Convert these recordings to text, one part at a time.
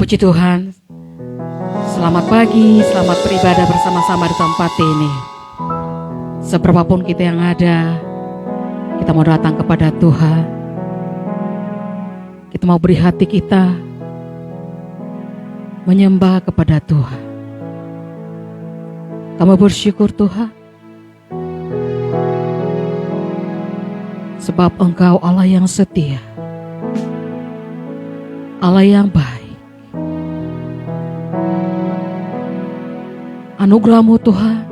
Puji Tuhan. Selamat pagi, selamat beribadah bersama-sama di tempat ini. Seberapapun kita yang ada, kita mau datang kepada Tuhan. Kita mau beri hati kita menyembah kepada Tuhan. Kamu bersyukur Tuhan, sebab Engkau Allah yang setia, Allah yang baik. Anugerah-Mu Tuhan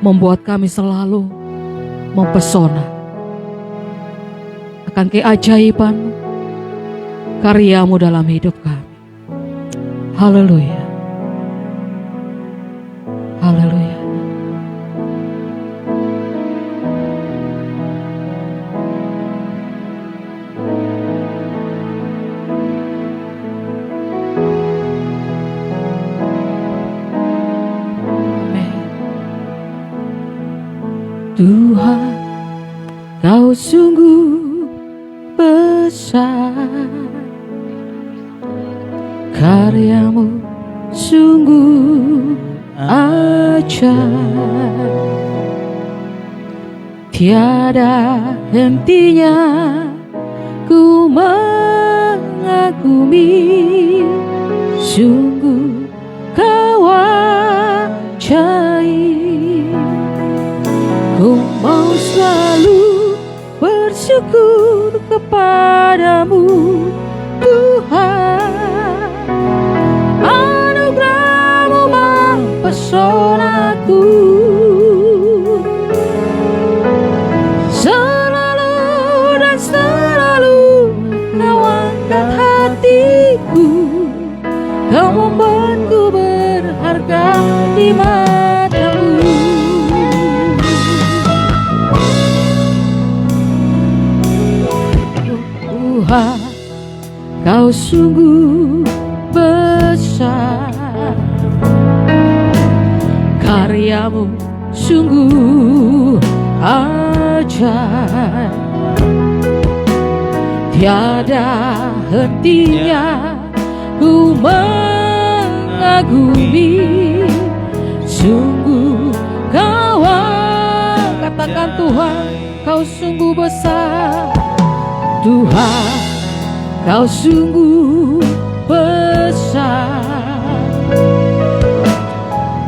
membuat kami selalu mempesona akan keajaiban karya-Mu dalam hidup kami. Haleluya. Haleluya. Tuhan, Kau sungguh besar, karya-Mu sungguh ajaib, tiada hentinya ku mengagumi, sungguh Kau ajaib. Ku mau selalu bersyukur kepadamu Tuhan, anugerah-Mu mempesonaku, selalu dan selalu Kau angkat hatiku, Kau membuatku berharga di mata-Mu. Tuhan, Kau sungguh besar, karya-Mu sungguh ajaib, tiada hentinya ku mengagumi, sungguh Kau katakan Tuhan, Kau sungguh besar. Tuhan, Kau sungguh besar,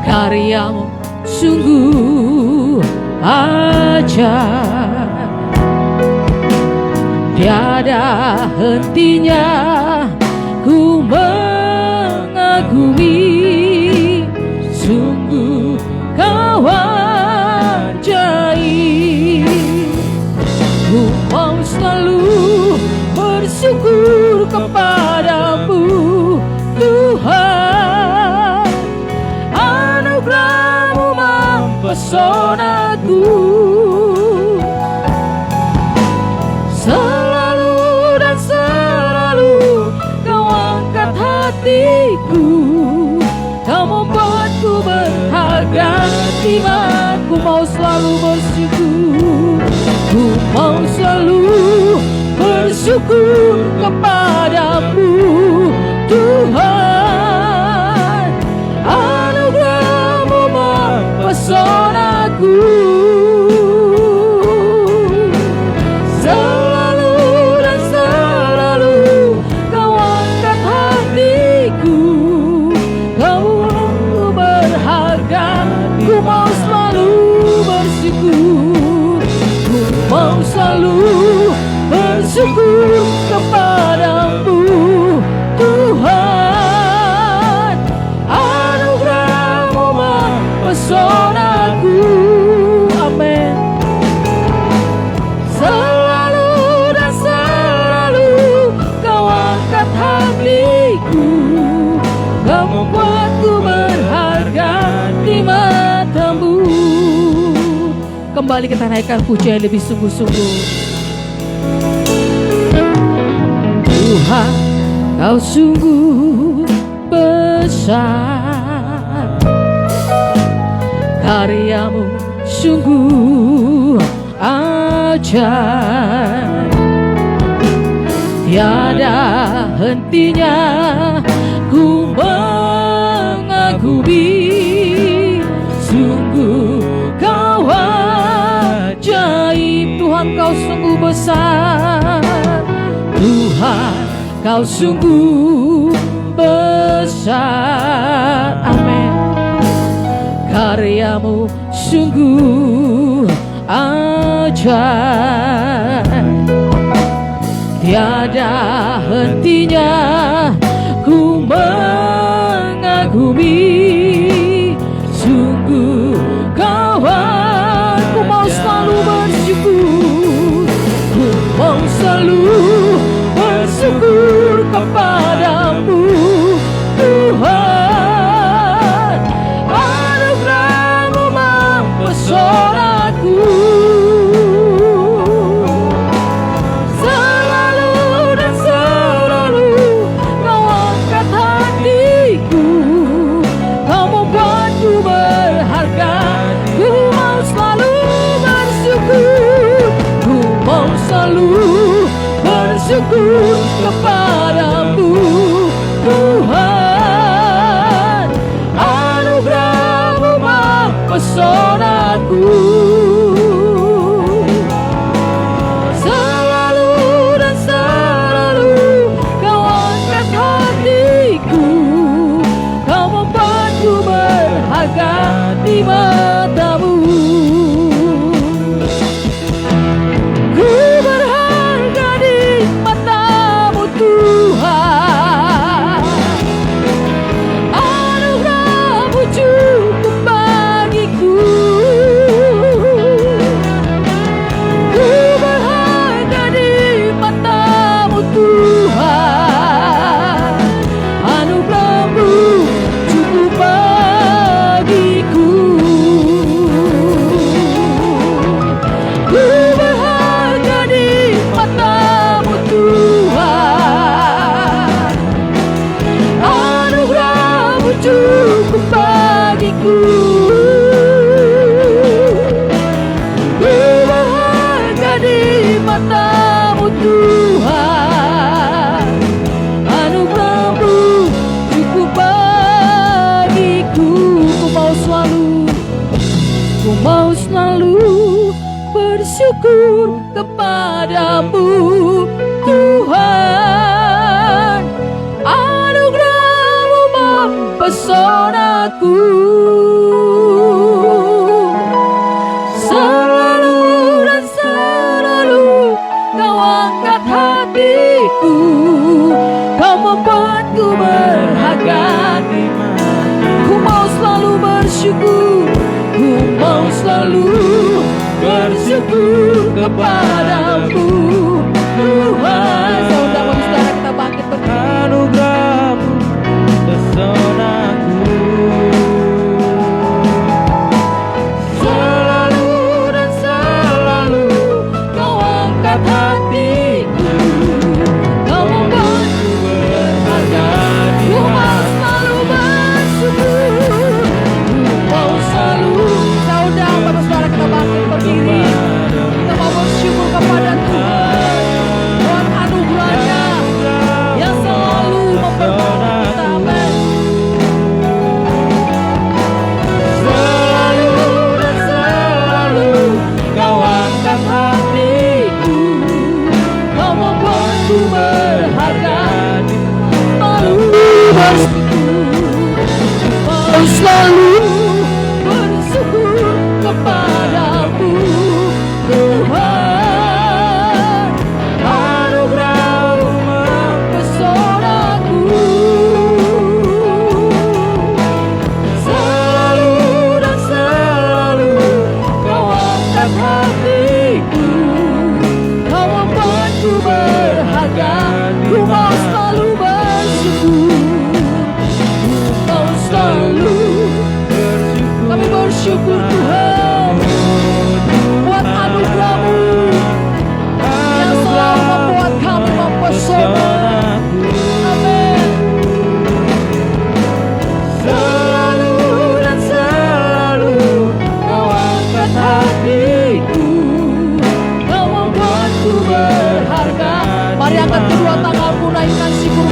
karya-Mu sungguh ajaib, tiada hentinya ku mengagumi, sungguh Kau ajaib. Ku mau selalu bersyukur kepadamu Tuhan, anugerah-Mu mempesonaku, selalu dan selalu Kau angkat hatiku, Kau membuatku berharga di mata. Ku mau selalu bersyukur, ku mau selalu bersyukur kepadamu Tuhan, anugerah-Mu mempesonaku, selalu dan selalu Kau angkat hatiku, Kau berharga. Ku mau selalu bersyukur, ku mau selalu bersyukur kepadamu Tuhan, anugerah-Mu mempesonaku. Amin. Selalu dan selalu Kau angkat hatiku, Kau membuatku berharga di mata-Mu. Kembali kita naikkan pujian lebih sungguh-sungguh. Tuhan, Kau sungguh besar, karya-Mu sungguh ajaib, tiada hentinya ku mengagumi, sungguh kau ajaib. Tuhan kau sungguh besar, Tuhan kau sungguh besar. Amin. Karyamu sungguh ajaib, tiada hentinya ku mengagumi, sungguh kawan. Ku mau selalu bersyukur, ku mau selalu bersyukur kepadamu Tuhan. Anugerah-Mu mempesonaku, selalu dan selalu Kau angkat hatiku, Kau membuatku berharga. Ku mau selalu bersyukur, ku mau selalu bersyukur kepadamu Tuhan. Anugerah-Mu mempesonaku, selalu dan selalu Kau angkat hatiku, Kau membuatku berharga di mata-Mu. Ku berharga di mata-Mu Tuhan. Anugerah-Mu cukup bagiku. Ku berharga di mata-Mu Tuhan. Anugerah-Mu cukup bagiku. Ku berharga di mata-Mu Tuhan. Anugerah-Mu cukup bagiku. Ku berharga di mata-Mu Tuhan. Anugerah-Mu cukup bagiku. Ku mau selalu bersyukur kepadamu Tuhan. Anugerah-Mu mempesonaku, selalu dan selalu Kau angkat hatiku, Kau membuatku berharga. Ku mau selalu bersyukur, ku mau selalu bersyukur kepadamu Tuhan. Saudara-saudara kita bangkit berdiri. Anugerah-Mu pesonaku, Selalu dan selalu Kau angkat hatiku, Kau membuatku berharga. Ku mau selalu bersyukur, ku mau selalu. Saudara-saudara kita bangkit berdiri. Kita mau bersyukur kepada Tuhan. Tuhan anugerahnya yang selalu memperbaiki kita. Amin. Selalu dan selalu Kau angkat hatiku, Kau membuatku berharga. Selalu bersyukur, mau selalu bersyukur kepadamu Tuhan. Anugerah-Mu mempesonaku, selalu dan selalu Kau angkat hatiku, Kau membuatku berharga. Ku mau selalu bersyukur, ku mau selalu bersyukur. Kami bersyukur Tuhan buat anugerah-Mu yang selalu membuat kami mempesona. Amin. Selalu dan selalu Kau angkat hatiku, Kau membuatku berharga. Mari angkat kedua tanganmu, naikkan syukur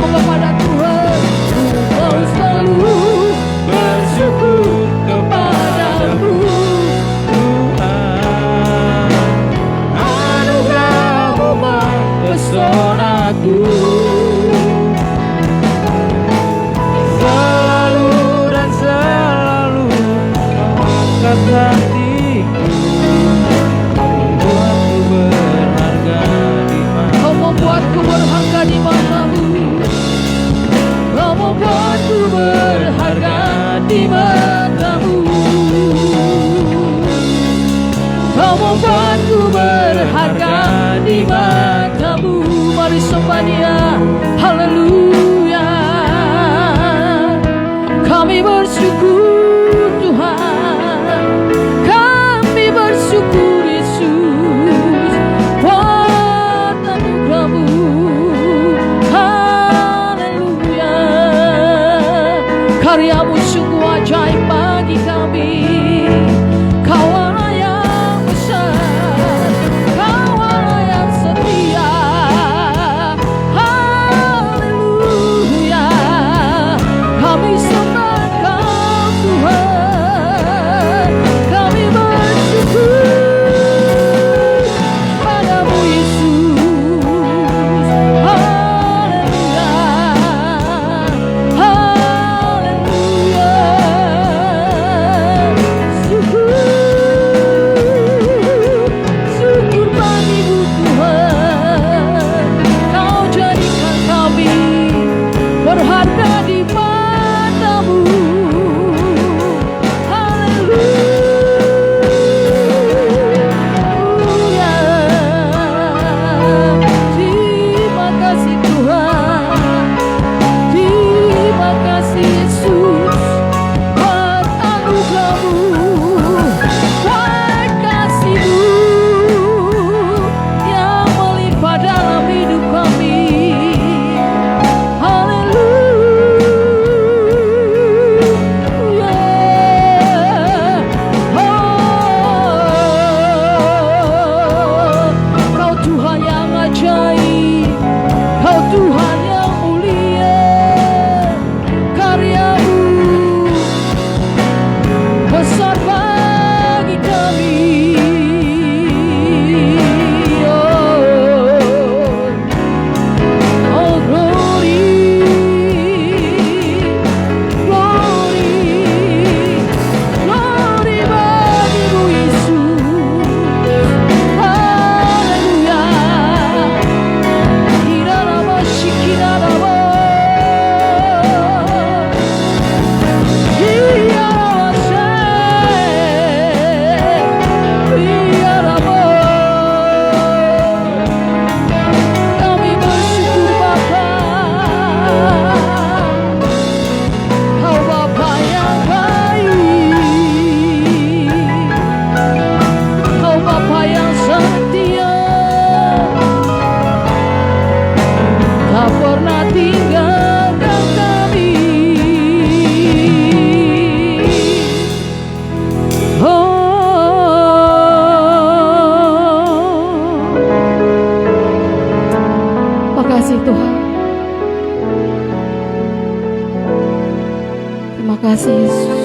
kasih Yesus.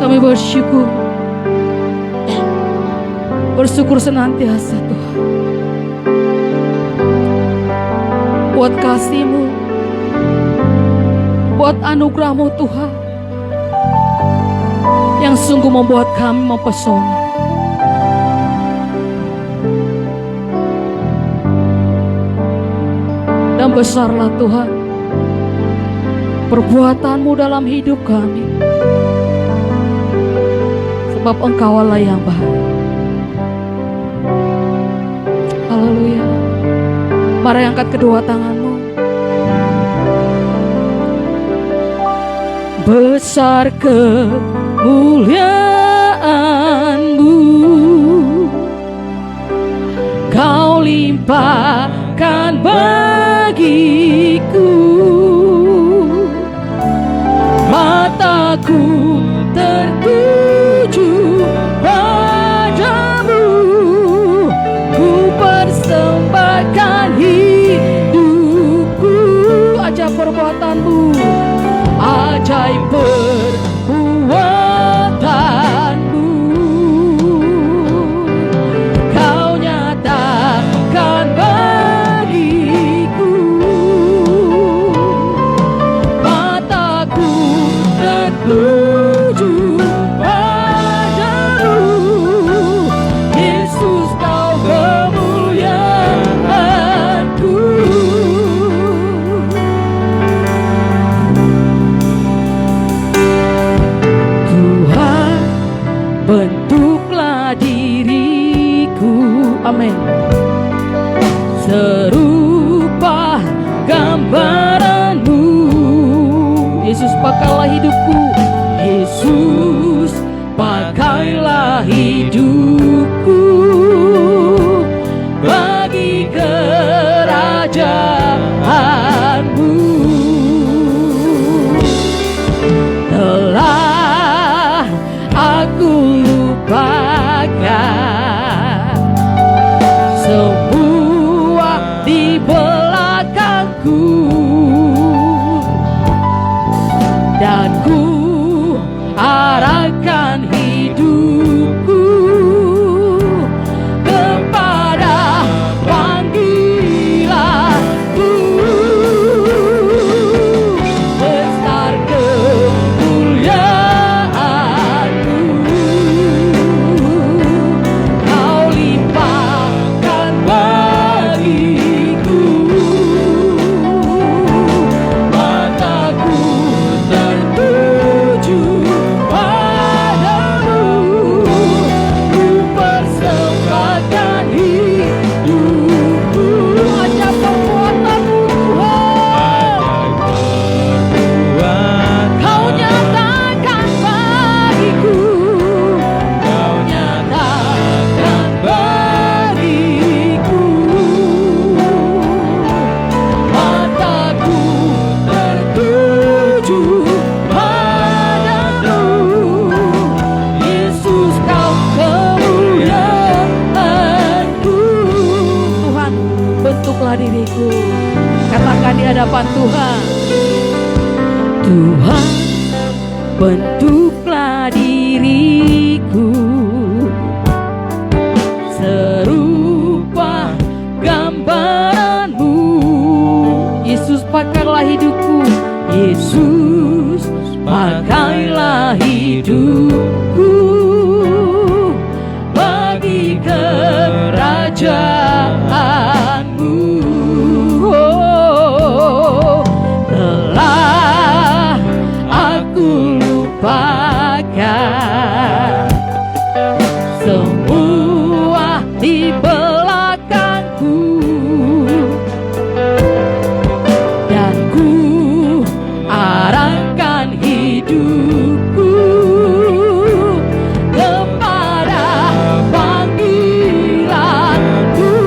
Kami bersyukur senantiasa Tuhan buat kasih-Mu, buat anugerah-Mu Tuhan yang sungguh membuat kami mempesona. Dan besarlah Tuhan perbuatan-Mu dalam hidup kami, sebab Engkau Allah yang baik. Haleluya. Mari angkat kedua tanganmu. Besar kemuliaan-Mu, Kau limpahkan bagiku. Mataku tertuju padamu, ku persembahkan hidupku. Ajaib perbuatan-Mu, ajaib perbuatan-Mu, Kau nyatakan Amin. Serupa gambaran-Mu, Yesus pakailah hidupku. Yesus pakailah hidupku bagi kerajaan-Mu. Telah aku lupakan semua di belakangku, dan ku arahkan hidupku kepada panggilan-Mu. Besar kemuliaan-Mu, Kau limpahkan bagiku. Mataku tertuju padamu, ku persembahkan hidupku. Ajar perbuatan-Mu Tuhan, Kau nyatakan bagiku, Kau nyatakan bagiku. Mataku tertuju padamu, Yesus Kau kemuliaanku. Tuhan, bentuklah diriku. Katakan di hadapan Tuhan, Tuhan, bentuklah diriku serupa gambaran-Mu. Yesus pakailah hidupku. Yesus pakailah hidupku bagi kerajaan-Mu. Oh, telah aku lupakan semua di belakangku, dan ku arahkan hidupku kepada panggilan-Mu.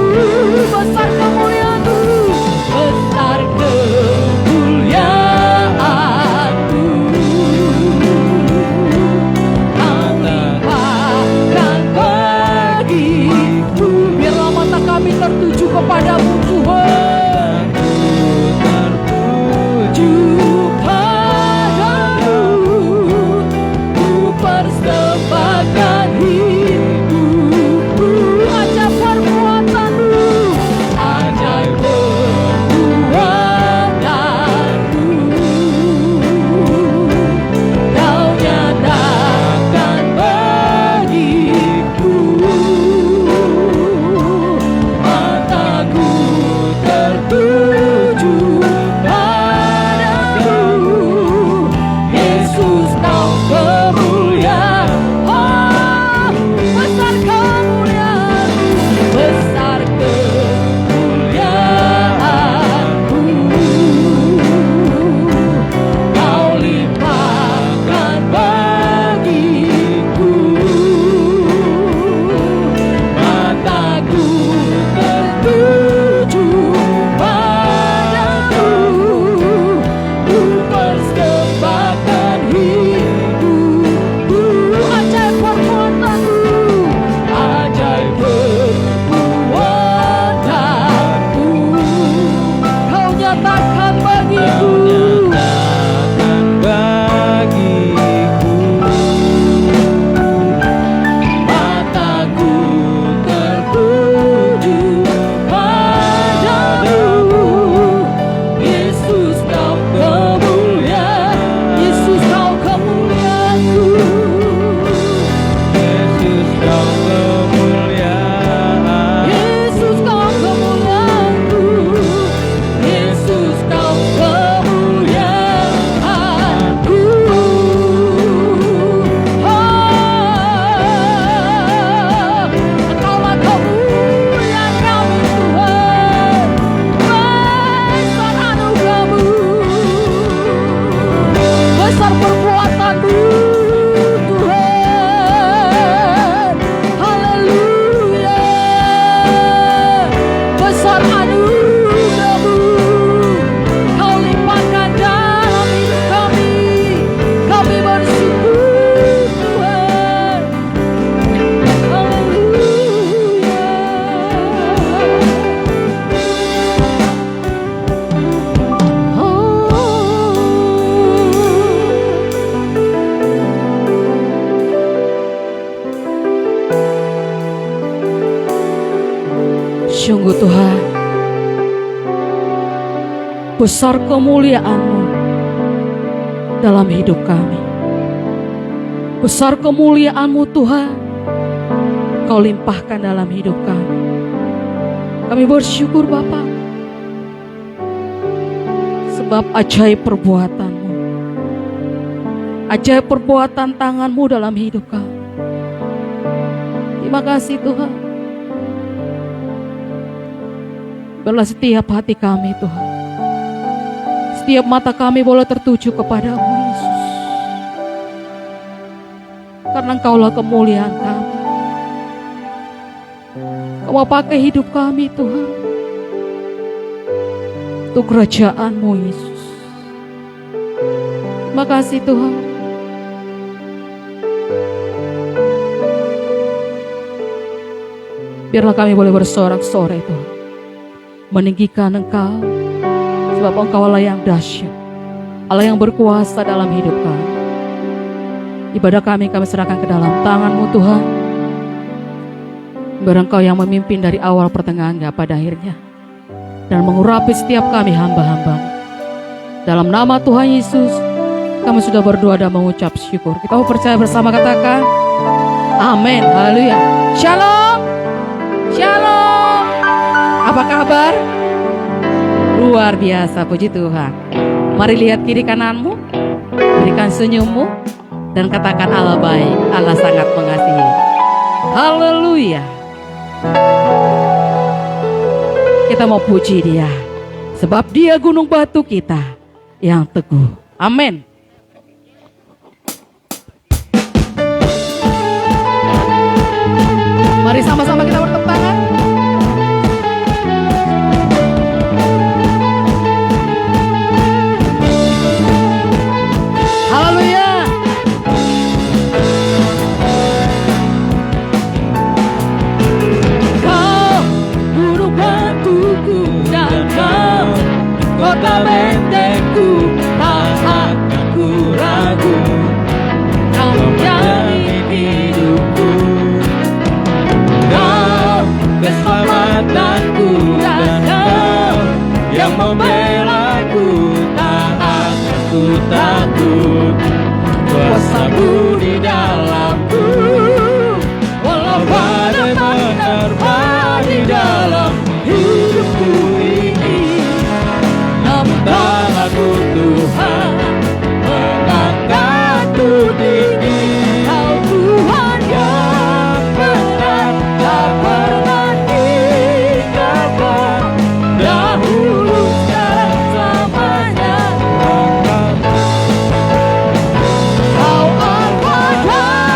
Sungguh Tuhan, besar kemuliaan-Mu dalam hidup kami. Besar kemuliaan-Mu Tuhan, Kau limpahkan dalam hidup kami. Kami bersyukur Bapa, sebab ajaib perbuatan-Mu, ajaib perbuatan tangan-Mu dalam hidup kami. Terima kasih Tuhan. Biarlah setiap hati kami Tuhan, setiap mata kami boleh tertuju kepadamu Yesus. Karena Engkaulah kemuliaan kami. Kau mau pakai hidup kami Tuhan untuk kerajaan-Mu Yesus. Terima kasih Tuhan. Biarlah kami boleh bersorak-sorai Tuhan, meninggikan Engkau, sebab Engkau Allah yang dahsyat, Allah yang berkuasa dalam hidup kami. Ibadah kami serahkan ke dalam tangan-Mu Tuhan. Biar Engkau yang memimpin dari awal pertengahan hingga pada akhirnya, dan mengurapi setiap kami hamba-hamba. Dalam nama Tuhan Yesus kami sudah berdoa dan mengucap syukur. Kita mau percaya bersama, katakan amin. Haleluya. Shalom. Shalom. Apa kabar? Luar biasa, puji Tuhan. Mari lihat kiri kananmu, berikan senyummu, dan katakan Allah baik, Allah sangat mengasihi. Haleluya. Kita mau puji Dia, sebab Dia gunung batu kita yang teguh. Amin. Mari sama-sama kita bertepuk tangan. Haleluya. Kau gunung batuku dan Kau kota bentengku, tak akan ku ragu. Kau menjadi hidupku, Kau keselamatanku, dan Kau yang membelaku. Tak akan ku takut, kuasa-Mu di dalamku. Walau badai menerpa di dalam hidupku ini, namun tangan-Mu Tuhan mengangkatku tinggi. Kau Tuhan yang benar, tak pernah tinggalkan. Dahulu, sekarang, selamanya. Kau Alfa dan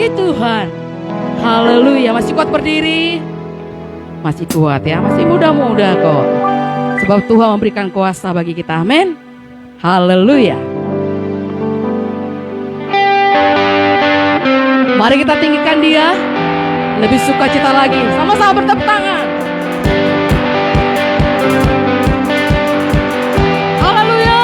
bagi Tuhan. Haleluya. Masih kuat berdiri? Masih kuat ya, masih muda-muda kok. Sebab Tuhan memberikan kuasa bagi kita. Amin. Haleluya. Mari kita tinggikan Dia. Lebih sukacita lagi. Sama-sama bertepuk tangan. Haleluya.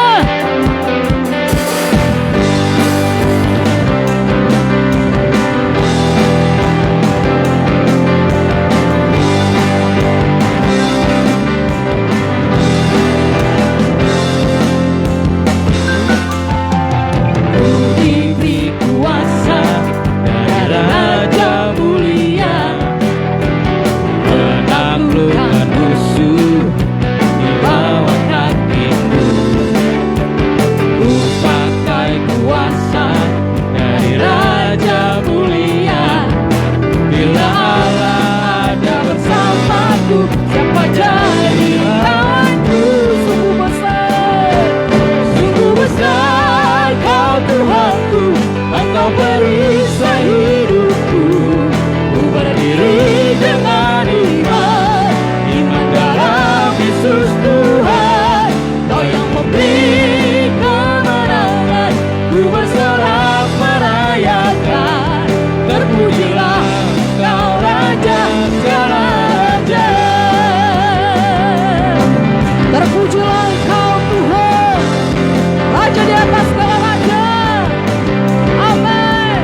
Diberi kuasa dari Raja mulia, menaklukkan musuh di bawah kakimu. Ku pakai kuasa dari Raja mulia, bila Allah ada bersamaku, siapa jadi lawanku? Sungguh besar, sungguh besar Kau Tuhanku, Engkau perisai hidupku. Ku berdiri dengan iman, iman dalam Yesus Tuhan. Kau yang memberi kemenangan, ku bersorak merayakan. Terpujilah Kau Raja segala raja. Terpujilah Engkau Tuhan, Raja di atas segala raja. Amin.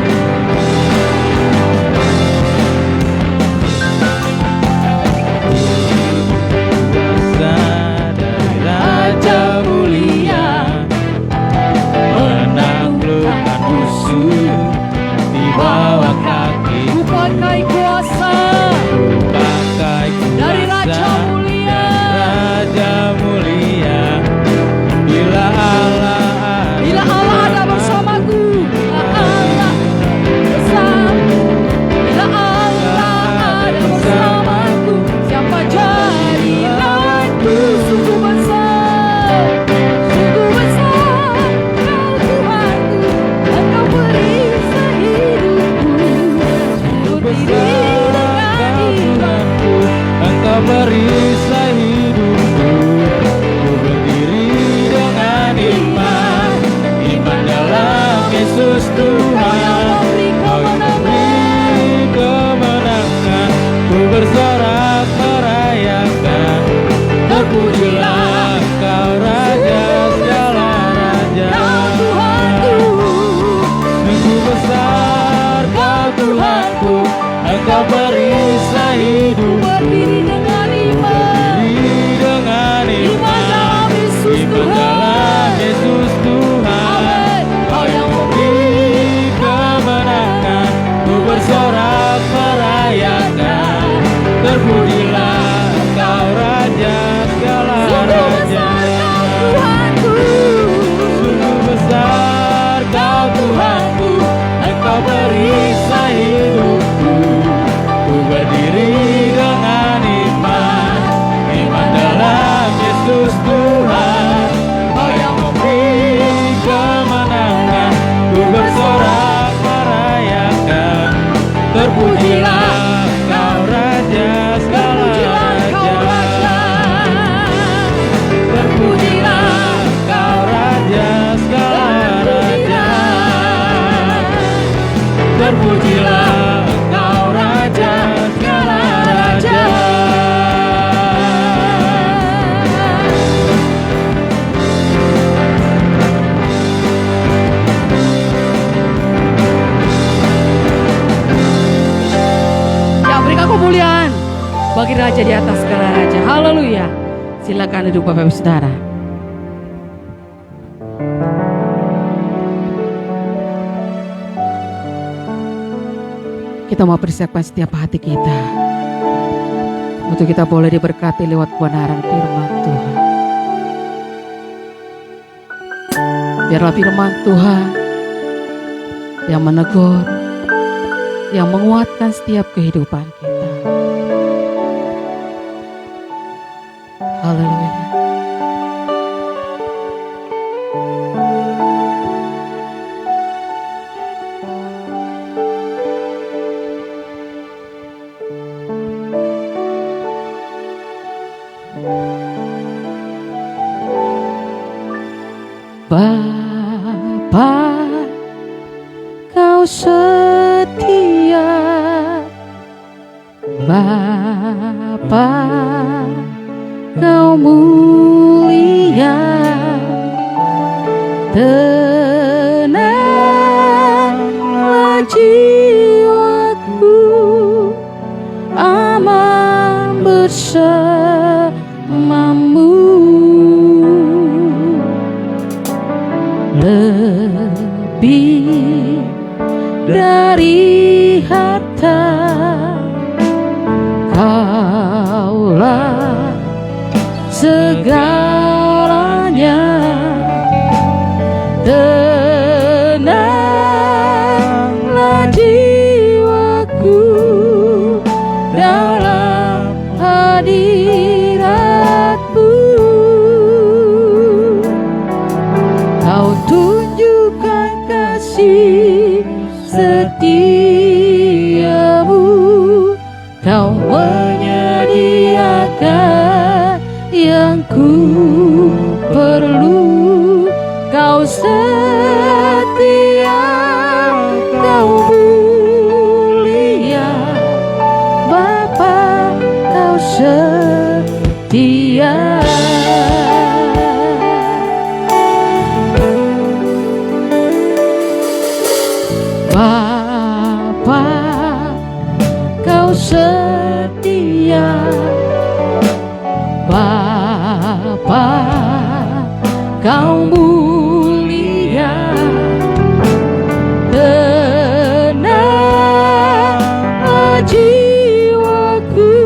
Kuasa dari Raja mulia, menaklukkan musuh di bawah kaki. Ku pakai kuasa Pakai kuasa dari Raja mulia. Raja mulia, bila Allah Bila Allah ada bersamaku, bila Allah bersama, bila Allah ada bersamaku, siapa jadi lawanku? Sungguh besar Kau Tuhanku, Engkau perisai hidupku. Ku berdiri dengan iman, Engkau perisai hidupku. Ku berdiri dengan iman, iman dalam Yesus Tuhan. Kau yang memberi kemenangan, ku bersorak merayakan. Terpujilah Kau Raja segala raja. Sungguh besar Kau Tuhanku, Engkau perisai hidupku. berdiri dengan iman, Berdiri dengan iman dalam Yesus iman dalam Yesus Tuhan. Amin. Kau yang memberi kemenangan, ku bersorak merayakan. Terpujilah Kau Raja segala raja. Sungguh besar Kau Tuhanku, Engkau perisai hidupku. Ku berdiri dengan iman, iman dalam Yesus Tuhan. Kau yang memberi kemenangan, ku bersorak merayakan. Terpujilah Kau Raja segala raja. Terpujilah Kau Raja segala raja. Terpujilah Kau Raja segala raja. Yang berikan kemuliaan bagi Raja di atas segala raja. Haleluya. Silakan duduk Bapak Ibu Saudara. Kita mau persiapkan setiap hati kita untuk kita boleh diberkati lewat kebenaran firman Tuhan. Biarlah firman Tuhan yang menegur, yang menguatkan setiap kehidupan kita. Haleluya. Bapa, Kau mulia, tenanglah jiwaku, aman bersamamu. Lebih dari harta, Kaulah segalanya. Tenanglah jiwaku dalam hadirat-Mu. Kau tunjukkan kasih setiamu, Kau menyediakan yang ku perlu. Kau setia, Kau mulia, Bapa, Kau setia. Bapa, Kau setia, Bapa, Kau mulia, tenanglah jiwaku,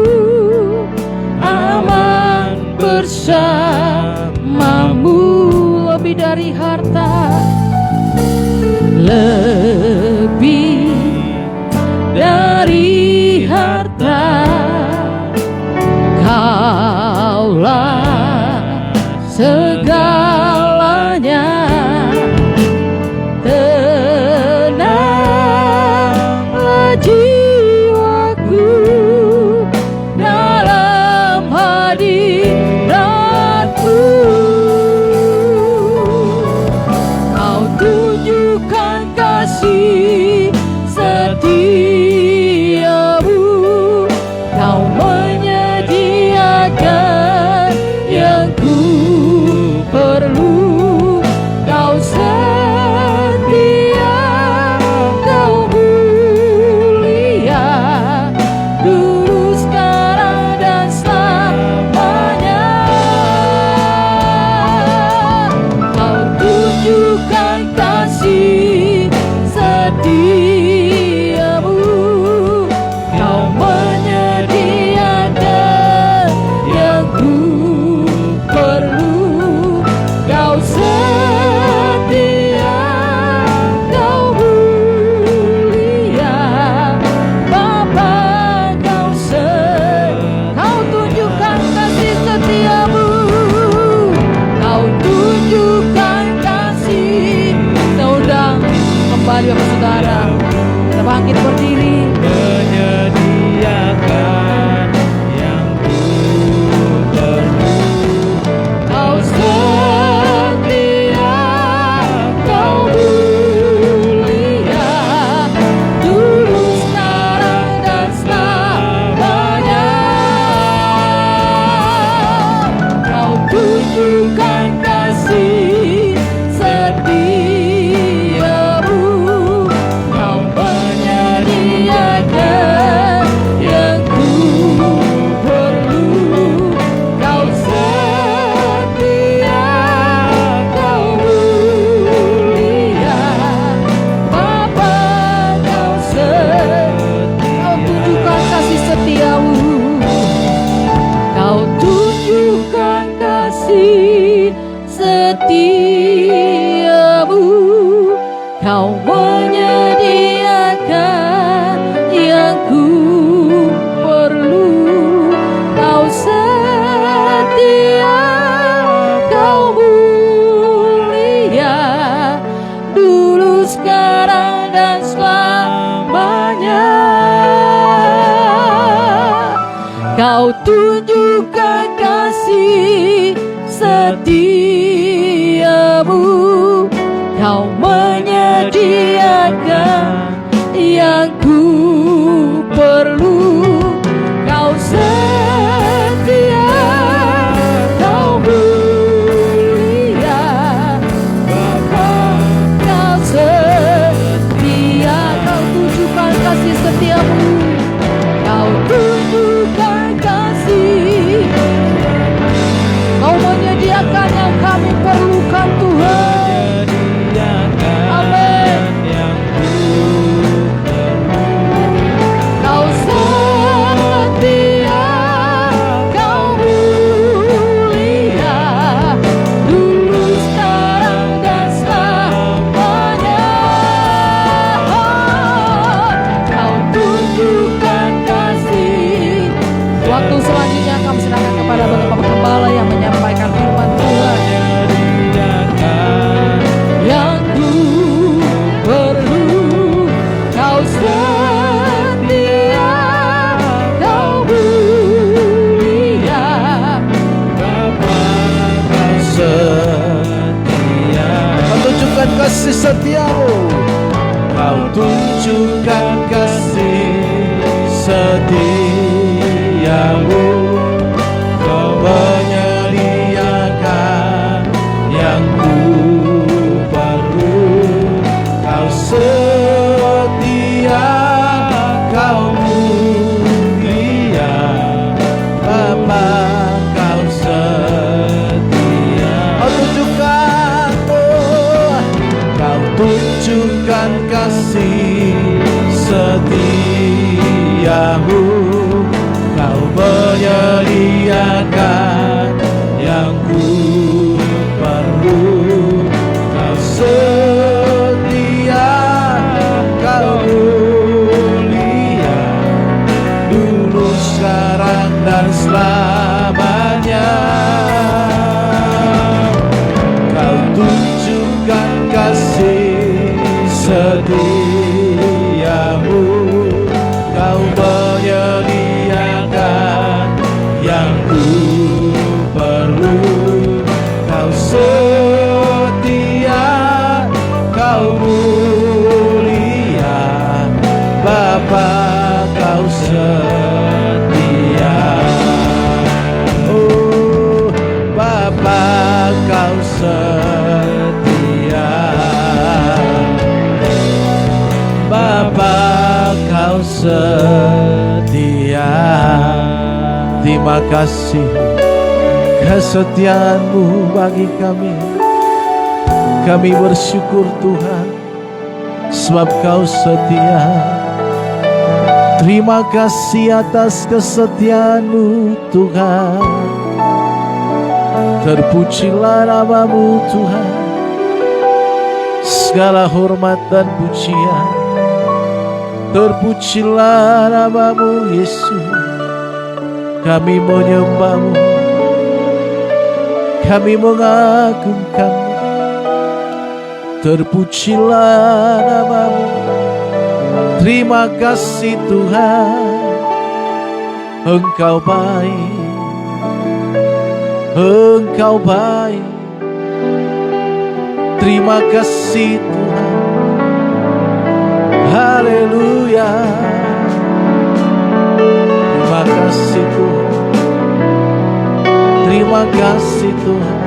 aman bersamamu. Lebih dari harta, lebih dari harta, Kaulah segalanya. Tenanglah jiwaku dalam hadirat-Mu. Kau tunjukkan kasih setiamu, Kau menyediakan yang ku perlu. Kau setia, Kau mulia, dulu, sekarang, dan selamanya. Kau tunjukkan kasih setiamu, Kau menyediakan yang ku perlu. Kau setia, Kau mulia, Bapa, Kau tunjukkan kasih setiamu, Kau tunjukkan kasih. Kita undang kembali Bapak Saudara, kita bangkit berdiri. Menyediakan yang ku perlu. Kau setia, Kau mulia, dulu, sekarang, dan selamanya. Kau tunjukkan kasih setiamu, Kau menyediakan yang ku perlu. Kau setia, Kau mulia, Bapa, Kau tunjukkan kasih setiamu, Kau tunjukkan kasih setiamu, Kau menyediakan yang ku perlu. Kau setia, Kau mulia, dulu, sekarang, dan selamanya. Kau tunjukkan kasih setiamu, Kau menyediakan yang ku perlu. setiamu. Kau tunjukkan kasih setiamu. Kau menyediakan yang ku perlu. Kau setia, kau mulia, Bapa, kau setia. Kau tunjukkan kasih setiamu. Kau menyediakan yang ku perlu. Kau setia, kau mulia, dulu, sekarang, dan selamanya. Kau tunjukkan kasih setiamu. Kau menyediakan yang ku perlu. Kau setia, kau mulia, Bapa, kau setia. Oh Bapa, kau setia. Bapa, kau setia. Terima kasih kesetiaan-Mu bagi kami. Kami bersyukur Tuhan, sebab Kau setia. Terima kasih atas kesetiaan-Mu Tuhan. Terpujilah nama-Mu Tuhan. Segala hormat dan pujian, terpujilah nama-Mu Yesus. Kami menyembah-Mu, kami mengagungkan-Mu. Terpujilah nama-Mu. Terima kasih Tuhan, Engkau baik, Engkau baik. Terima kasih Tuhan. Haleluya. Terima kasih Tuhan. Terima kasih Tuhan.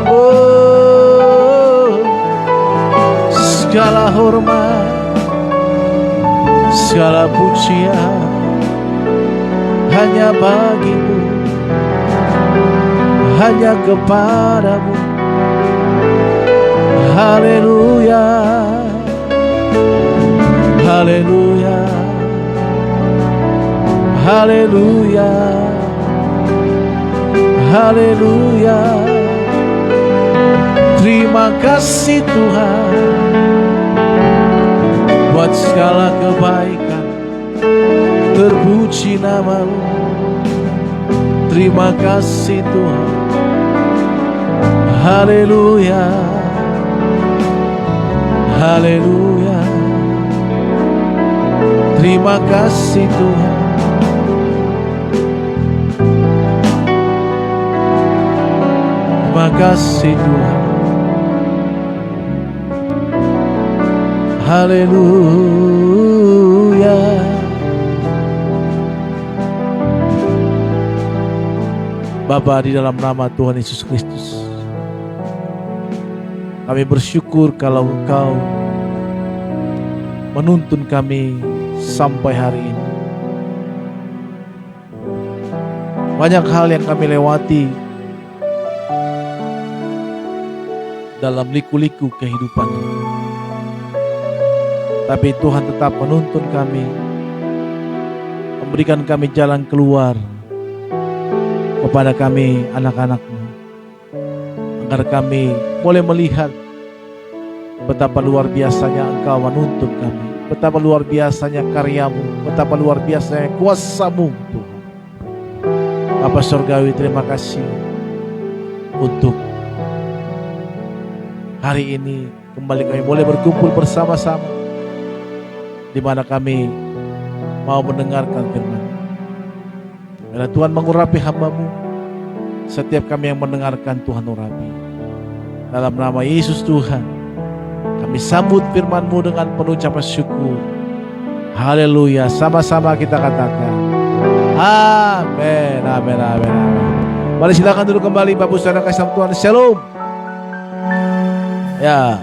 Oh, segala hormat, segala pujian hanya bagi-Mu, hanya kepadamu. Haleluya, haleluya, haleluya, haleluya. Terima kasih Tuhan buat segala kebaikan. Terpuji nama-Mu. Terima kasih Tuhan. Haleluya, haleluya. Terima kasih Tuhan. Terima kasih Tuhan. Haleluya. Bapa, di dalam nama Tuhan Yesus Kristus, kami bersyukur kalau Engkau menuntun kami sampai hari ini. Banyak hal yang kami lewati dalam liku-liku kehidupan, tapi Tuhan tetap menuntun kami, memberikan kami jalan keluar kepada kami anak-anak-Mu, agar kami boleh melihat betapa luar biasanya Engkau menuntun kami, betapa luar biasanya karya-Mu, betapa luar biasanya kuasa-Mu Tuhan. Bapa Surgawi, terima kasih untuk hari ini kembali kami boleh berkumpul bersama-sama, di mana kami mau mendengarkan firman. Bila Tuhan mengurapi hamba-Mu, setiap kami yang mendengarkan Tuhan urapi. Dalam nama Yesus Tuhan, kami sambut firman-Mu dengan penuh ucapan syukur. Haleluya, sama-sama kita katakan amin, amin, amin, amin. Mari silakan duduk kembali Bapak Saudara kasih Tuhan. Shalom. Ya.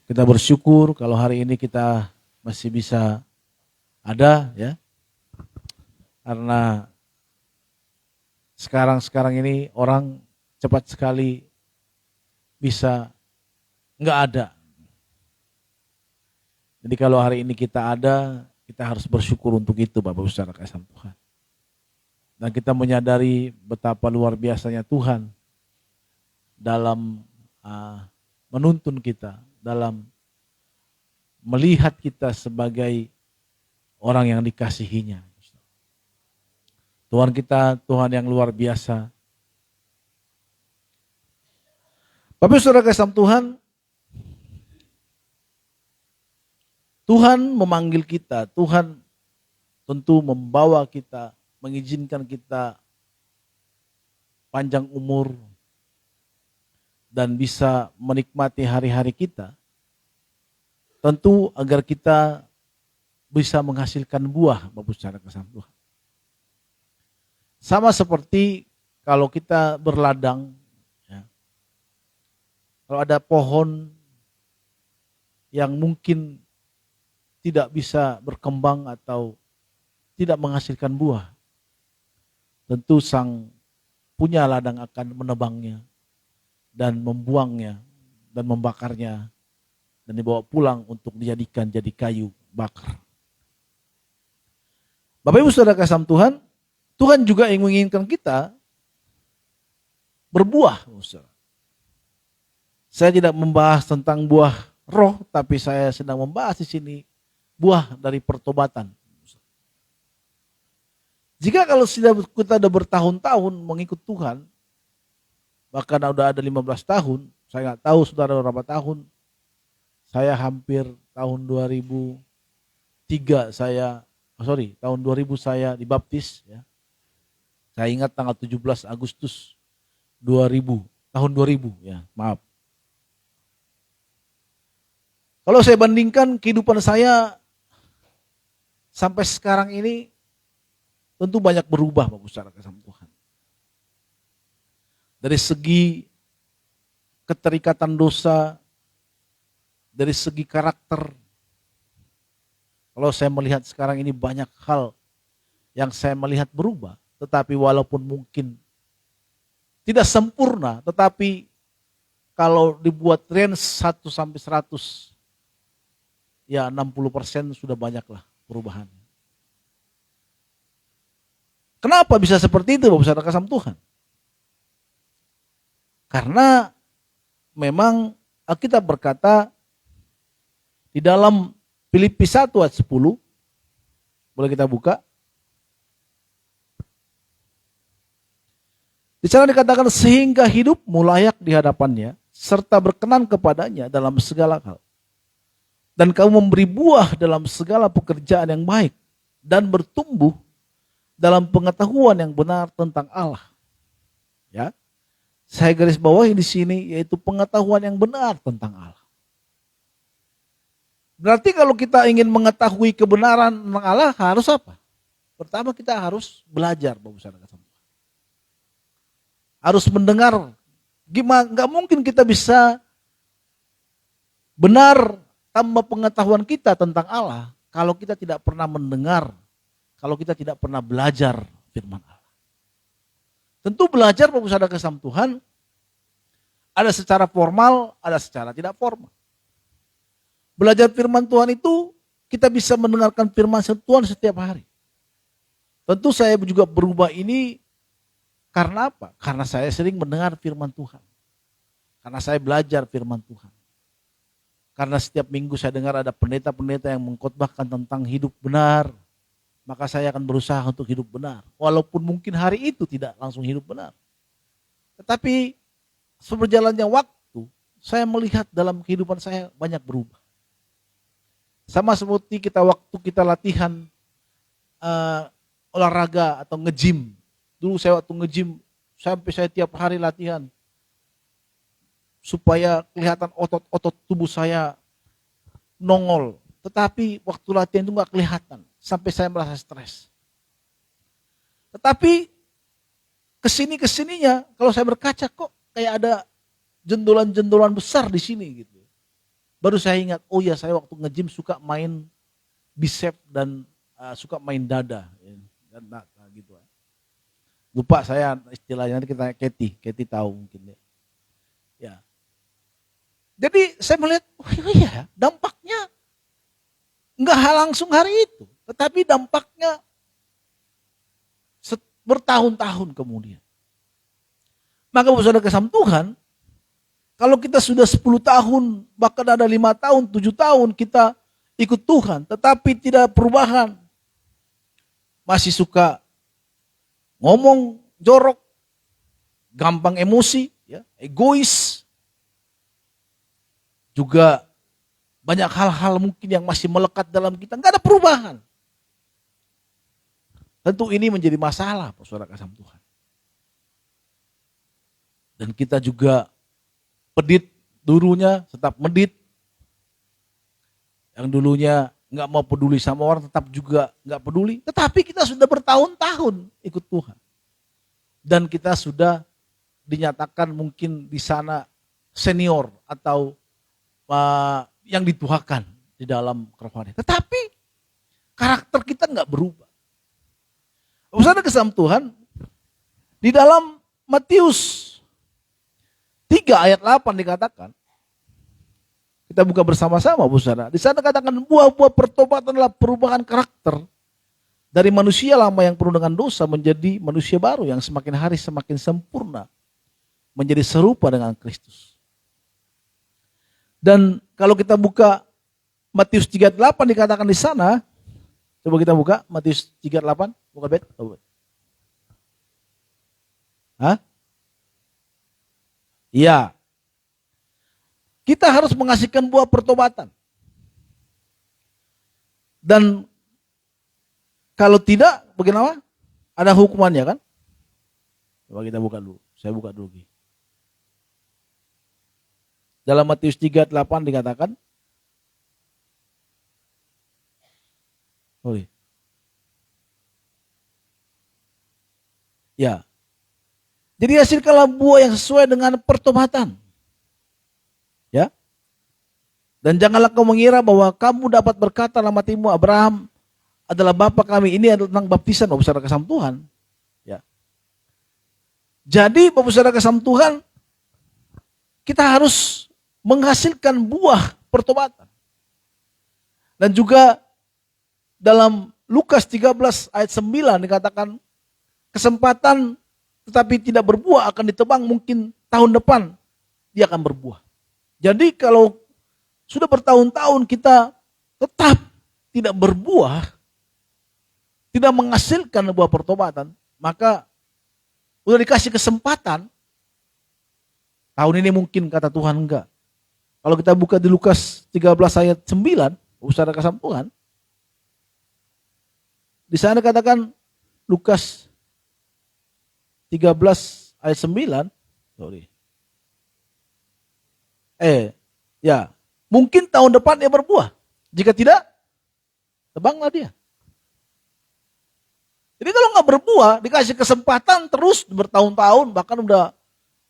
Kita bersyukur kalau hari ini kita masih bisa ada, ya. Karena sekarang ini orang cepat sekali bisa nggak ada. Jadi kalau hari ini kita ada, kita harus bersyukur untuk itu Bapak Ibu Saudara kasih Tuhan. Dan kita menyadari betapa luar biasanya Tuhan dalam menuntun kita, dalam melihat kita sebagai orang yang dikasihinya. Tuhan kita, Tuhan yang luar biasa. Bapak Saudara kasih Tuhan, Tuhan memanggil kita, Tuhan tentu membawa kita, mengizinkan kita panjang umur dan bisa menikmati hari-hari kita. Tentu agar kita bisa menghasilkan buah Bapak Saudara kasih Tuhan. Sama seperti kalau kita berladang, ya. Kalau ada pohon yang mungkin tidak bisa berkembang atau tidak menghasilkan buah, tentu sang punya ladang akan menebangnya dan membuangnya dan membakarnya dan dibawa pulang untuk dijadikan jadi kayu bakar. Bapak Ibu Saudara kasih Tuhan, Tuhan juga yang menginginkan kita berbuah. Saya tidak membahas tentang buah roh, tapi saya sedang membahas di sini buah dari pertobatan. Jika kalau kita sudah bertahun-tahun mengikut Tuhan, bahkan sudah ada 15 tahun, saya nggak tahu saudara berapa tahun, saya hampir tahun 2003 tahun 2000 saya dibaptis, ya. Saya ingat tanggal 17 Agustus 2000, tahun 2000 ya, maaf. Kalau saya bandingkan kehidupan saya sampai sekarang ini tentu banyak berubah Bapak Saudara kasih Tuhan. Dari segi keterikatan dosa, dari segi karakter. Kalau saya melihat sekarang ini banyak hal yang saya melihat berubah. Tetapi walaupun mungkin tidak sempurna, tetapi kalau dibuat range 1 sampai 100, ya 60% sudah banyaklah perubahan. Kenapa bisa seperti itu Bapak Saudara kasih Tuhan? Karena memang Alkitab berkata di dalam Filipi 1 ayat 10, boleh kita buka? Di sana dikatakan sehingga hidupmu layak di hadapannya serta berkenan kepadanya dalam segala hal. Dan kamu memberi buah dalam segala pekerjaan yang baik dan bertumbuh dalam pengetahuan yang benar tentang Allah. Ya. Saya garis bawahi di sini yaitu pengetahuan yang benar tentang Allah. Berarti kalau kita ingin mengetahui kebenaran tentang Allah harus apa? Pertama kita harus belajar Bapak Saudara. Harus mendengar. Gimana? Nggak mungkin kita bisa benar tanpa pengetahuan kita tentang Allah kalau kita tidak pernah mendengar, kalau kita tidak pernah belajar firman Allah. Tentu belajar Bapak Saudara kasih Tuhan ada secara formal, ada secara tidak formal. Belajar firman Tuhan itu kita bisa mendengarkan firman Tuhan setiap hari. Tentu saya juga berubah ini karena apa? Karena saya sering mendengar firman Tuhan. Karena saya belajar firman Tuhan. Karena setiap minggu saya dengar ada pendeta-pendeta yang mengkhotbahkan tentang hidup benar. Maka saya akan berusaha untuk hidup benar. Walaupun mungkin hari itu tidak langsung hidup benar. Tetapi seberjalannya waktu, saya melihat dalam kehidupan saya banyak berubah. Sama seperti waktu kita latihan olahraga atau nge-gym. Dulu saya waktu nge-gym, sampai saya tiap hari latihan. Supaya kelihatan otot-otot tubuh saya nongol. Tetapi waktu latihan itu nggak kelihatan. Sampai saya merasa stres. Tetapi kesininya, kalau saya berkaca kok kayak ada jendolan-jendolan besar di sini gitu. Baru saya ingat, oh ya saya waktu nge-gym suka main bicep dan suka main dada. Dan gitu. Lupa saya istilahnya, nanti kita Katy tahu mungkin ya. Ya. Jadi saya melihat, oh iya dampaknya enggak langsung hari itu, tetapi dampaknya bertahun-tahun kemudian. Maka saudara kasih Tuhan, kalau kita sudah 10 tahun, bahkan ada 5 tahun, 7 tahun kita ikut Tuhan, tetapi tidak perubahan, masih suka ngomong jorok, gampang emosi, ya, egois, juga banyak hal-hal mungkin yang masih melekat dalam kita, nggak ada perubahan. Tentu ini menjadi masalah, saudara kasih Tuhan. Dan kita juga pedit dulunya, tetap medit. Yang dulunya nggak mau peduli sama orang, tetap juga nggak peduli. Tetapi kita sudah bertahun-tahun ikut Tuhan. Dan kita sudah dinyatakan mungkin di sana senior atau yang dituakan di dalam kerohanian. Tetapi karakter kita nggak berubah. Saudara kasih Tuhan, di dalam Matius 3 ayat 8 dikatakan, kita buka bersama-sama, saudara. Di sana katakan buah-buah pertobatan adalah perubahan karakter dari manusia lama yang penuh dengan dosa menjadi manusia baru yang semakin hari semakin sempurna, menjadi serupa dengan Kristus. Dan kalau kita buka Matius 3:8 dikatakan di sana, coba kita buka Matius 3:8, buka bet. Hah? Iya. Kita harus menghasilkan buah pertobatan. Dan kalau tidak, bagaimana? Ada hukumannya kan? Coba kita buka dulu. Saya buka dulu. Dalam Matius 3:8 dikatakan, ya. Jadi hasilkanlah buah yang sesuai dengan pertobatan. Ya. Dan janganlah kau mengira bahwa kamu dapat berkata dalam hatimu, Abraham adalah bapa kami. Ini adalah tentang baptisan, Bapak Saudara kasih Tuhan. Ya. Jadi Bapak Saudara kasih Tuhan, kita harus menghasilkan buah pertobatan. Dan juga dalam Lukas 13 ayat 9 dikatakan, kesempatan tetapi tidak berbuah akan ditebang, mungkin tahun depan dia akan berbuah. Jadi kalau sudah bertahun-tahun kita tetap tidak berbuah, tidak menghasilkan buah pertobatan, maka udah dikasih kesempatan, tahun ini mungkin kata Tuhan enggak. Kalau kita buka di Lukas 13 ayat 9, saudara kasih Tuhan, di sana katakan Lukas 13 ayat 9, ya, mungkin tahun depan dia berbuah. Jika tidak, tebanglah dia. Jadi kalau nggak berbuah, dikasih kesempatan terus bertahun-tahun, bahkan udah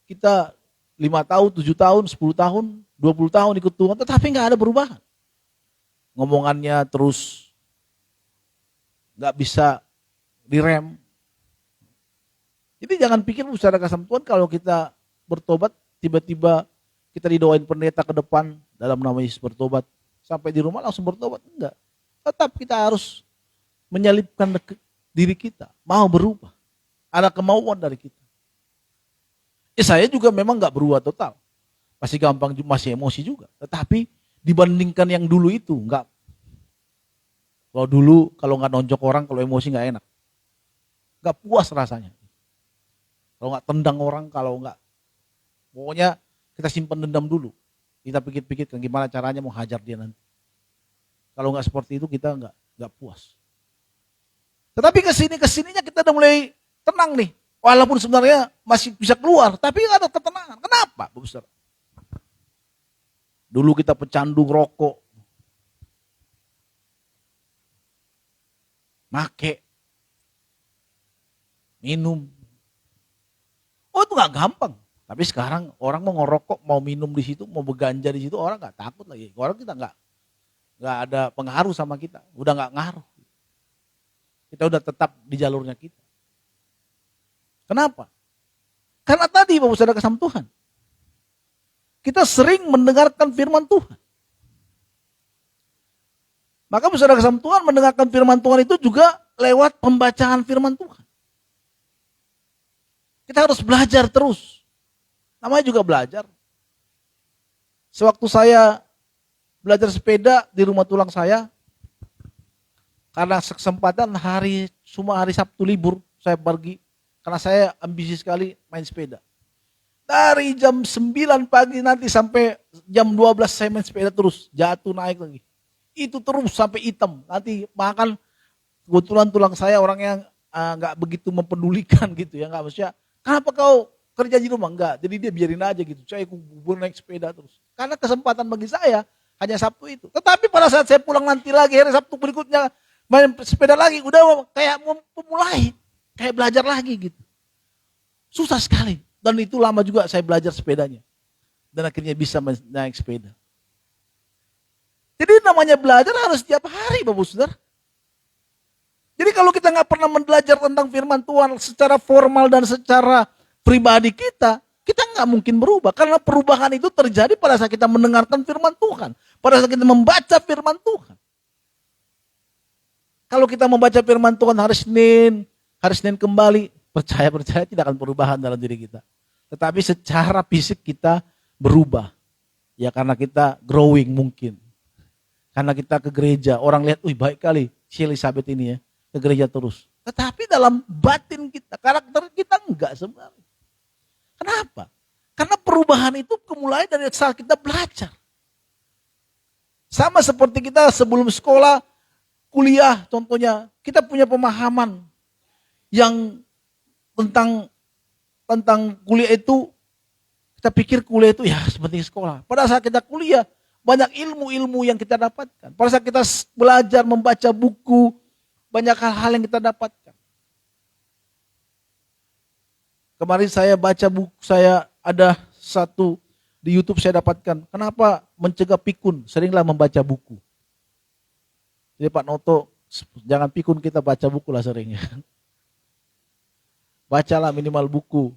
kita 5 tahun, 7 tahun, 10 tahun, 20 tahun ikut Tuhan, tetapi nggak ada perubahan. Ngomongannya terus nggak bisa direm. Jadi jangan pikir secara kasih Tuhan kalau kita bertobat, tiba-tiba kita didoain pendeta ke depan dalam nama Yesus bertobat, sampai di rumah langsung bertobat. Enggak. Tetap kita harus menyalipkan diri kita, mau berubah. Ada kemauan dari kita. Saya juga memang nggak berubah total. Masih gampang, masih emosi juga. Tetapi dibandingkan yang dulu itu, enggak. Kalau dulu, kalau nggak nonjok orang, kalau emosi nggak enak. Nggak puas rasanya. Kalau nggak tendang orang, kalau nggak, pokoknya kita simpan dendam dulu. Kita pikir-pikirkan gimana caranya mau hajar dia nanti. Kalau nggak seperti itu kita nggak puas. Tetapi kesininya kita udah mulai tenang nih. Walaupun sebenarnya masih bisa keluar, tapi nggak ada ketenangan. Kenapa, Bapak Saudara? Dulu kita pecandu rokok, make, minum. Oh itu nggak gampang. Tapi sekarang orang mau ngerokok, mau minum di situ, mau berganja di situ, orang nggak takut lagi. Orang kita nggak ada pengaruh sama kita, udah nggak ngaruh. Kita udah tetap di jalurnya kita. Kenapa? Karena tadi Bapak Saudara kasih Tuhan, kita sering mendengarkan firman Tuhan. Maka Bapak Saudara kasih Tuhan mendengarkan firman Tuhan itu juga lewat pembacaan firman Tuhan. Kita harus belajar terus. Namanya juga belajar. Sewaktu saya belajar sepeda di rumah tulang saya, karena kesempatan hari Sabtu libur, saya pergi. Karena saya ambisi sekali main sepeda. Dari jam 9 pagi nanti sampai jam 12 saya main sepeda terus. Jatuh naik lagi. Itu terus sampai hitam. Nanti bahkan kebetulan tulang saya orang yang gak begitu mempedulikan gitu ya. Gak maksudnya, kenapa kau kerja di rumah? Enggak, jadi dia biarin aja gitu. Saya kubur naik sepeda terus. Karena kesempatan bagi saya hanya Sabtu itu. Tetapi pada saat saya pulang nanti lagi, hari Sabtu berikutnya main sepeda lagi, udah kayak mau memulai. Kayak belajar lagi gitu. Susah sekali. Dan itu lama juga saya belajar sepedanya. Dan akhirnya bisa naik sepeda. Jadi namanya belajar harus setiap hari Bapak Saudara. Jadi kalau kita nggak pernah belajar tentang firman Tuhan secara formal dan secara pribadi kita nggak mungkin berubah. Karena perubahan itu terjadi pada saat kita mendengarkan firman Tuhan. Pada saat kita membaca firman Tuhan. Kalau kita membaca firman Tuhan hari Senin kembali, percaya tidak akan perubahan dalam diri kita. Tetapi secara fisik kita berubah. Ya karena kita growing mungkin. Karena kita ke gereja, orang lihat, wih baik kali si Elizabeth ini ya, ke gereja terus. Tetapi dalam batin kita, karakter kita enggak sebenarnya. Kenapa? Karena perubahan itu mulai dari saat kita belajar. Sama seperti kita sebelum sekolah, kuliah contohnya, kita punya pemahaman yang tentang kuliah itu, kita pikir kuliah itu ya seperti sekolah. Pada saat kita kuliah, banyak ilmu-ilmu yang kita dapatkan. Pada saat kita belajar membaca buku, banyak hal-hal yang kita dapatkan. Kemarin saya baca buku, saya ada satu di YouTube saya dapatkan. Kenapa mencegah pikun? Seringlah membaca buku. Jadi Pak Noto, jangan pikun, kita baca buku lah seringnya. Bacalah minimal buku.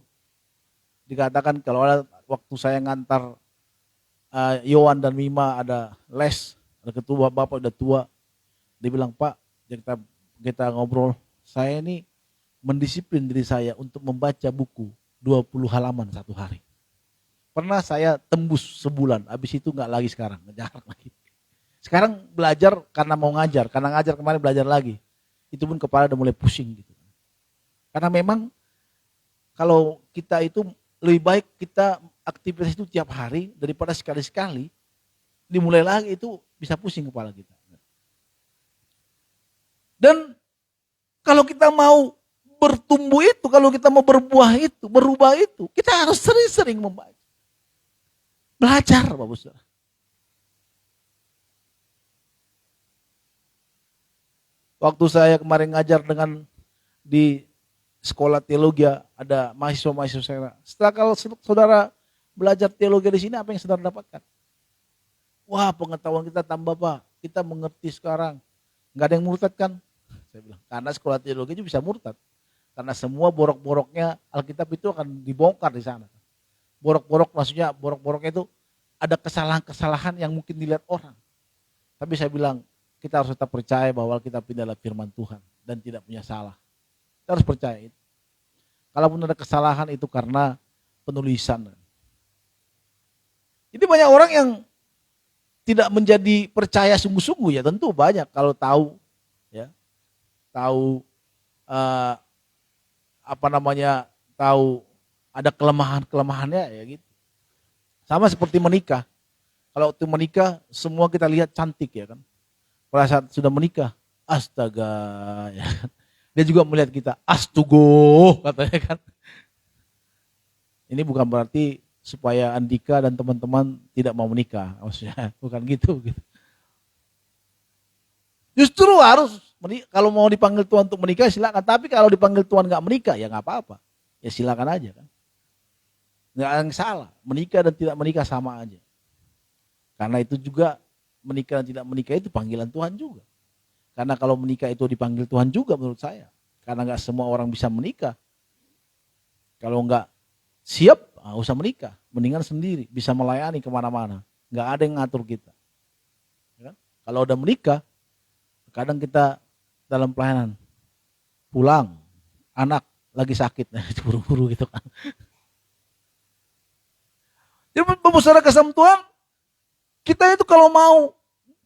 Dikatakan kalau ada waktu saya ngantar Yohan dan Mima ada les, ada ketua bapak udah tua. Dia bilang, Pak, kita ngobrol, saya ini mendisiplin diri saya untuk membaca buku 20 halaman satu hari. Pernah saya tembus sebulan, habis itu nggak lagi sekarang, jarang lagi. Sekarang belajar karena mau ngajar, karena ngajar kemarin belajar lagi. Itu pun kepala udah mulai pusing gitu. Karena memang kalau kita itu lebih baik kita aktivitas itu tiap hari daripada sekali-sekali dimulai lagi itu bisa pusing kepala kita. Dan kalau kita mau bertumbuh itu, kalau kita mau berbuah itu, berubah itu, kita harus sering-sering membaca. Belajar Bapak Saudara. Waktu saya kemarin ngajar di sekolah teologi, ada mahasiswa-mahasiswa saya. Setelah kalau saudara belajar teologi di sini, apa yang saudara dapatkan? Wah, pengetahuan kita tambah Pak. Kita mengerti sekarang. Nggak ada yang murtad kan? Saya bilang, karena sekolah teologi itu bisa murtad. Karena semua borok-boroknya Alkitab itu akan dibongkar di sana. Borok-borok maksudnya borok-boroknya itu ada kesalahan-kesalahan yang mungkin dilihat orang. Tapi saya bilang, kita harus tetap percaya bahwa Alkitab ini adalah firman Tuhan dan tidak punya salah. Kita harus percaya itu. Kalaupun ada kesalahan itu karena penulisan. Jadi banyak orang yang tidak menjadi percaya sungguh-sungguh ya, tentu banyak kalau tahu ya. Tahu tahu ada kelemahan-kelemahannya ya gitu. Sama seperti menikah. Kalau waktu menikah semua kita lihat cantik ya kan. Pada saat sudah menikah, astaga ya. Dia juga melihat kita, astugo katanya kan. Ini bukan berarti supaya Andika dan teman-teman tidak mau menikah, maksudnya bukan gitu. Justru harus, kalau mau dipanggil Tuhan untuk menikah silakan, tapi kalau dipanggil Tuhan nggak menikah ya nggak apa-apa, ya silakan aja kan. Nggak ada yang salah, menikah dan tidak menikah sama aja. Karena itu juga menikah dan tidak menikah itu panggilan Tuhan juga. Karena kalau menikah itu dipanggil Tuhan juga menurut saya. Karena nggak semua orang bisa menikah. Kalau nggak siap, nggak usah menikah. Mendingan sendiri, bisa melayani kemana-mana. Nggak ada yang ngatur kita. Ya kan? Kalau udah menikah, kadang kita dalam pelayanan, pulang, anak lagi sakit, buru-buru gitu kan. Jadi Bapak Saudara kasih Tuhan, kita itu kalau mau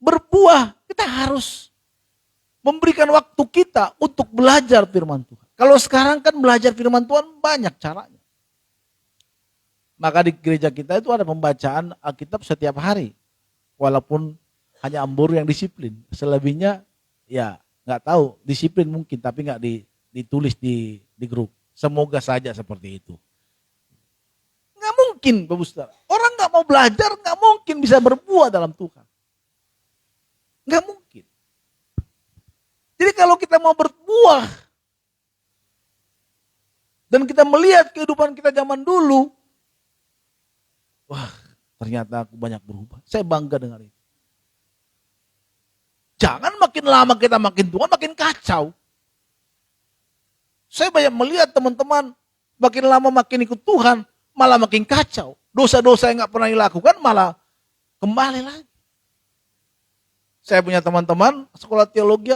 berbuah, kita harus memberikan waktu kita untuk belajar firman Tuhan. Kalau sekarang kan belajar firman Tuhan banyak caranya. Maka di gereja kita itu ada pembacaan Alkitab setiap hari. Walaupun hanya ambur yang disiplin. Selebihnya ya nggak tahu, disiplin mungkin tapi nggak ditulis di grup. Semoga saja seperti itu. Nggak mungkin Bapak Saudara. Orang nggak mau belajar nggak mungkin bisa berbuah dalam Tuhan. Nggak mungkin. Jadi kalau kita mau berbuah dan kita melihat kehidupan kita zaman dulu, wah ternyata aku banyak berubah. Saya bangga dengan itu. Jangan makin lama kita makin tua makin kacau. Saya banyak melihat teman-teman makin lama makin ikut Tuhan malah makin kacau. Dosa-dosa yang gak pernah dilakukan malah kembali lagi. Saya punya teman-teman sekolah teologi,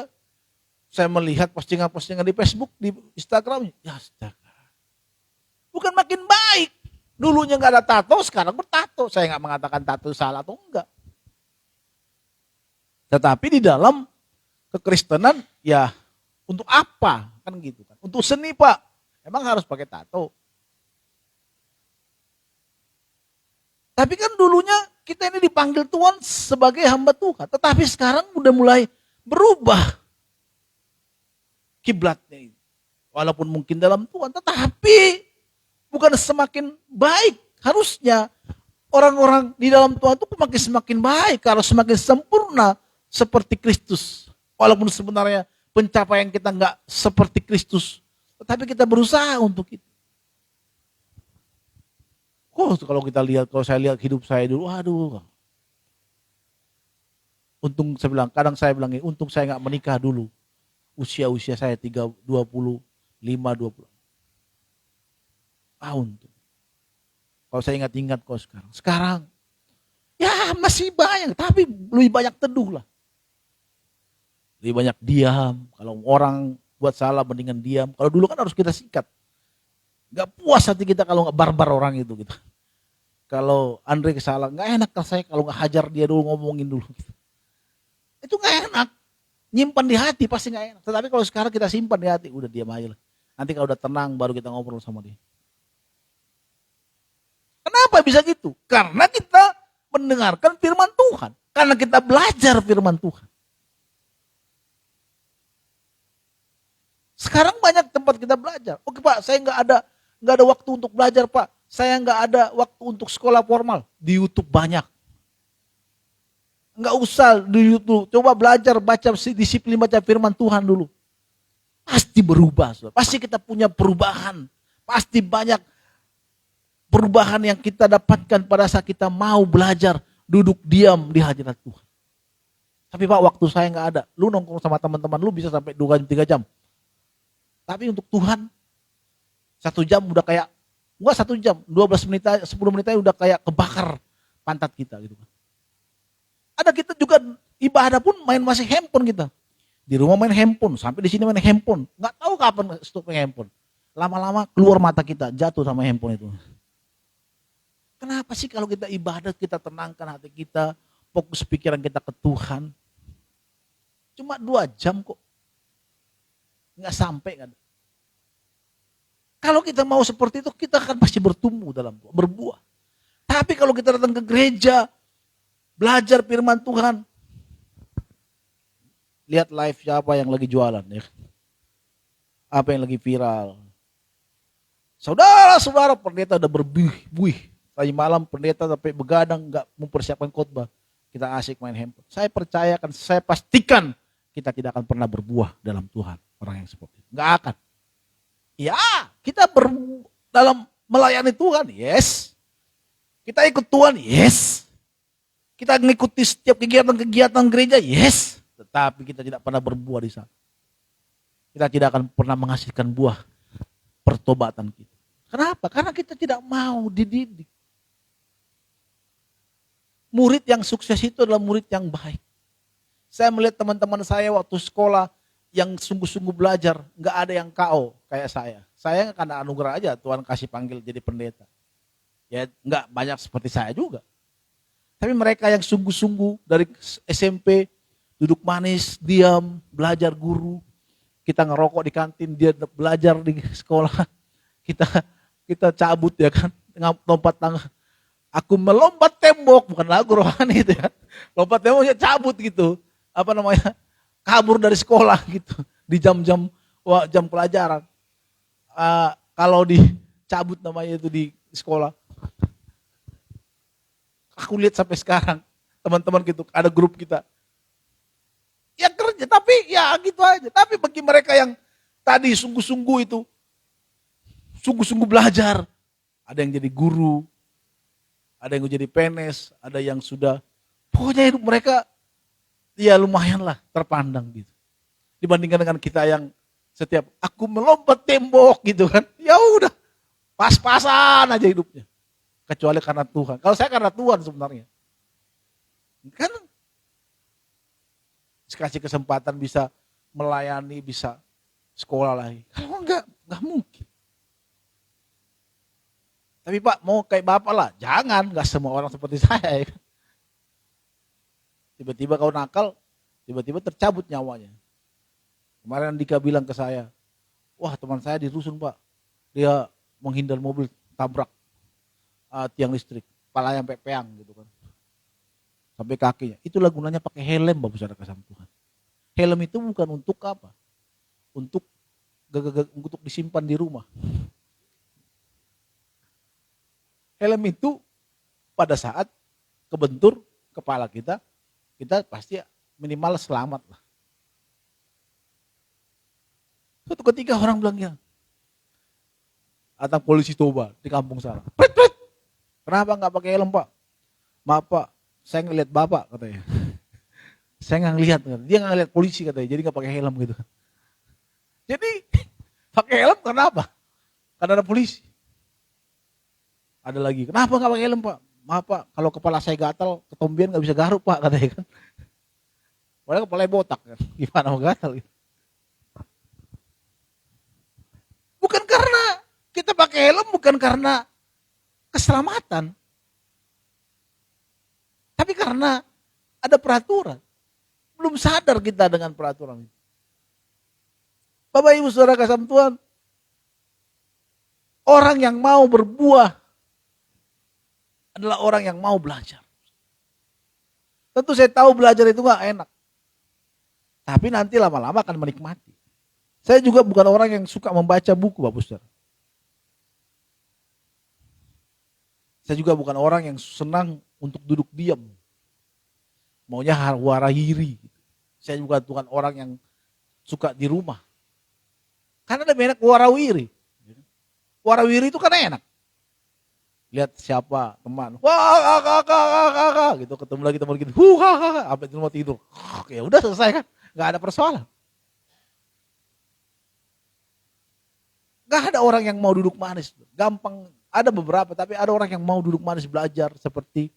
saya melihat postingan-postingan di Facebook, di Instagram, ya astaga. Bukan makin baik. Dulunya gak ada tato, sekarang bertato. Saya gak mengatakan tato salah atau enggak. Tetapi di dalam kekristenan, ya untuk apa? Kan gitu kan. Untuk seni Pak, emang harus pakai tato. Tapi kan dulunya kita ini dipanggil Tuhan sebagai hamba Tuhan. Tetapi sekarang udah mulai berubah kiblatnya. Walaupun mungkin dalam Tuhan, tetapi bukan semakin baik. Harusnya orang-orang di dalam Tuhan itu semakin baik. Kalau semakin sempurna seperti Kristus. Walaupun sebenarnya pencapaian kita nggak seperti Kristus. Tetapi kita berusaha untuk itu. Kalau kita lihat, kalau saya lihat hidup saya dulu, aduh. Untung kadang saya bilang, untung saya nggak menikah dulu. Usia saya 25, 20 tahun. Kalau saya ingat-ingat kok sekarang. Sekarang, ya masih banyak, tapi lebih banyak teduh lah. Lebih banyak diam. Kalau orang buat salah mendingan diam. Kalau dulu kan harus kita sikat. Gak puas hati kita kalau gak barbar orang itu gitu. Kalau Andre kesalah, gak enak kan saya kalau gak hajar dia dulu, ngomongin dulu gitu. Itu gak enak. Nyimpan di hati pasti gak enak. Tetapi kalau sekarang kita simpan di hati, udah diam aja lah. Nanti kalau udah tenang baru kita ngobrol sama dia. Kenapa bisa gitu? Karena kita mendengarkan firman Tuhan. Karena kita belajar firman Tuhan. Sekarang banyak tempat kita belajar. Oke Pak, saya nggak ada waktu untuk belajar Pak. Saya nggak ada waktu untuk sekolah formal. Di YouTube banyak. Nggak usah di YouTube. Coba belajar, disiplin baca firman Tuhan dulu. Pasti berubah. Pasti kita punya perubahan. Pasti banyak perubahan yang kita dapatkan pada saat kita mau belajar. Duduk diam di hadirat Tuhan. Tapi Pak, waktu saya nggak ada. Lu nongkrong sama teman-teman lu bisa sampai 2 jam, 3 jam. Tapi untuk Tuhan, 1 jam udah kayak, enggak 1 jam, 12 menit aja, 10 menit aja udah kayak kebakar pantat kita gitu kan. Ada kita juga ibadah pun masih handphone kita. Di rumah main handphone, sampai di sini main handphone. Enggak tahu kapan stop main handphone. Lama-lama keluar mata kita, jatuh sama handphone itu. Kenapa sih kalau kita ibadah, kita tenangkan hati kita, fokus pikiran kita ke Tuhan. Cuma 2 jam kok. Nggak sampai kan. Kalau kita mau seperti itu, kita akan pasti bertumbuh dalam berbuah. Tapi kalau kita datang ke gereja, belajar firman Tuhan, lihat live siapa yang lagi jualan ya. Apa yang lagi viral? Saudara-saudara, pendeta udah berbuih-buih. Tadi malam pendeta sampai begadang gak mempersiapkan khotbah. Kita asik main handphone. Saya percayakan, saya pastikan kita tidak akan pernah berbuah dalam Tuhan. Orang yang seperti itu. Gak akan. Ya, kita dalam melayani Tuhan, yes. Kita ikut Tuhan, yes. Kita mengikuti setiap kegiatan-kegiatan gereja, yes. Tetapi kita tidak pernah berbuah di sana. Kita tidak akan pernah menghasilkan buah pertobatan kita. Kenapa? Karena kita tidak mau dididik. Murid yang sukses itu adalah murid yang baik. Saya melihat teman-teman saya waktu sekolah yang sungguh-sungguh belajar, nggak ada yang KO kayak saya. Saya karena anugerah aja Tuhan kasih panggil jadi pendeta. Ya nggak banyak seperti saya juga. Tapi mereka yang sungguh-sungguh dari SMP, duduk manis, diam, belajar guru. Kita ngerokok di kantin, dia belajar di sekolah. Kita cabut ya kan, lompat tangga. Aku melompat tembok, bukan lagu rohani itu ya. Lompat temboknya cabut gitu. Apa namanya? Kabur dari sekolah gitu. Di jam-jam pelajaran. Kalau dicabut namanya itu di sekolah. Aku lihat sampai sekarang teman-teman gitu, ada grup kita. Ya kerja, tapi ya gitu aja. Tapi bagi mereka yang tadi sungguh-sungguh itu, sungguh-sungguh belajar. Ada yang jadi guru, ada yang jadi PNS, ada yang sudah, pokoknya hidup mereka ya lumayan lah terpandang gitu. Dibandingkan dengan kita yang setiap aku melompat tembok gitu kan, ya udah pas-pasan aja hidupnya. Kecuali karena Tuhan. Kalau saya karena Tuhan sebenarnya. Kan dikasih kesempatan bisa melayani, bisa sekolah lagi. Kalau enggak mungkin. Tapi Pak mau kayak Bapak lah, jangan, enggak semua orang seperti saya. Ya. Tiba-tiba kau nakal, tiba-tiba tercabut nyawanya. Kemarin Andika bilang ke saya, wah teman saya di rusun Pak, dia menghindar mobil tabrak tiang listrik, kepalanya sampai peang gitu kan. Sampai kakinya. Itulah gunanya pakai helm Bapak Saudara kasih Tuhan. Helm itu bukan untuk apa? Untuk disimpan di rumah. Helm itu pada saat kebentur kepala kita pasti minimal selamat lah. Suatu ketika orang bilang ya, datang polisi Toba di kampung sana. Kenapa nggak pakai helm Pak? Maaf Pak, saya ngelihat Bapak katanya. Saya nggak ngelihat, dia nggak ngelihat polisi katanya, jadi nggak pakai helm gitu. Jadi pakai helm kenapa? Karena ada polisi. Ada lagi, kenapa nggak pakai helm Pak? Maaf Pak, kalau kepala saya gatal, ketombian nggak bisa garuk Pak katanya kan. Padahal kepalanya botak kan, gimana mau gatal gitu. Bukan karena kita pakai helm, bukan karena keselamatan. Tapi karena ada peraturan. Belum sadar kita dengan peraturan itu. Bapak Ibu Saudara kasih Tuhan, orang yang mau berbuah adalah orang yang mau belajar. Tentu saya tahu belajar itu gak enak. Tapi nanti lama-lama akan menikmati. Saya juga bukan orang yang suka membaca buku Bapak Saudara. Saya juga bukan orang yang senang untuk duduk diam. Maunya warawiri. Saya juga bukan orang yang suka di rumah. Karena ada banyak warawiri. Warawiri itu kan enak. Lihat siapa teman. Wah, kakak, gitu ketemu lagi teman gitu. Apa itu mau tidur. Ya udah selesai kan. Gak ada persoalan. Gak ada orang yang mau duduk manis. Gampang. Ada beberapa, tapi ada orang yang mau duduk manis belajar seperti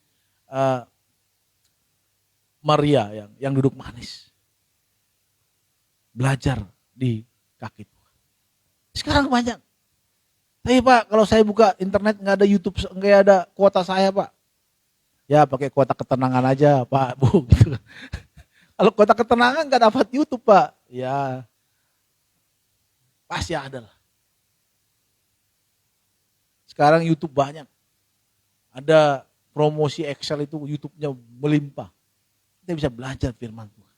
Maria yang duduk manis. Belajar di kaki Tuhan. Sekarang banyak. Tapi Pak, kalau saya buka internet nggak ada YouTube, nggak ada kuota saya Pak. Ya pakai kuota ketenangan aja Pak, Bu. Gitu. Kalau kuota ketenangan nggak dapat YouTube Pak. Ya pasti ada lah. Sekarang YouTube banyak. Ada promosi Excel itu YouTube-nya melimpah. Kita bisa belajar firman Tuhan.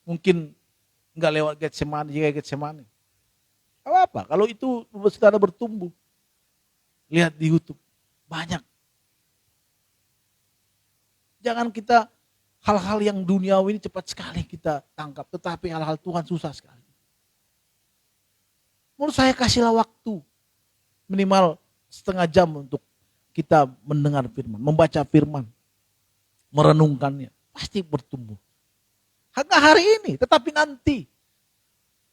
Mungkin Enggak lewat Getsemani, jika Getsemani. Apa? Kalau itu saudara bertumbuh. Lihat di YouTube. Banyak. Jangan kita hal-hal yang duniawi ini cepat sekali kita tangkap. Tetapi hal-hal Tuhan susah sekali. Menurut saya kasihlah waktu. Minimal setengah jam untuk kita mendengar firman. Membaca firman. Merenungkannya. Pasti bertumbuh. Hanya hari ini, tetapi nanti.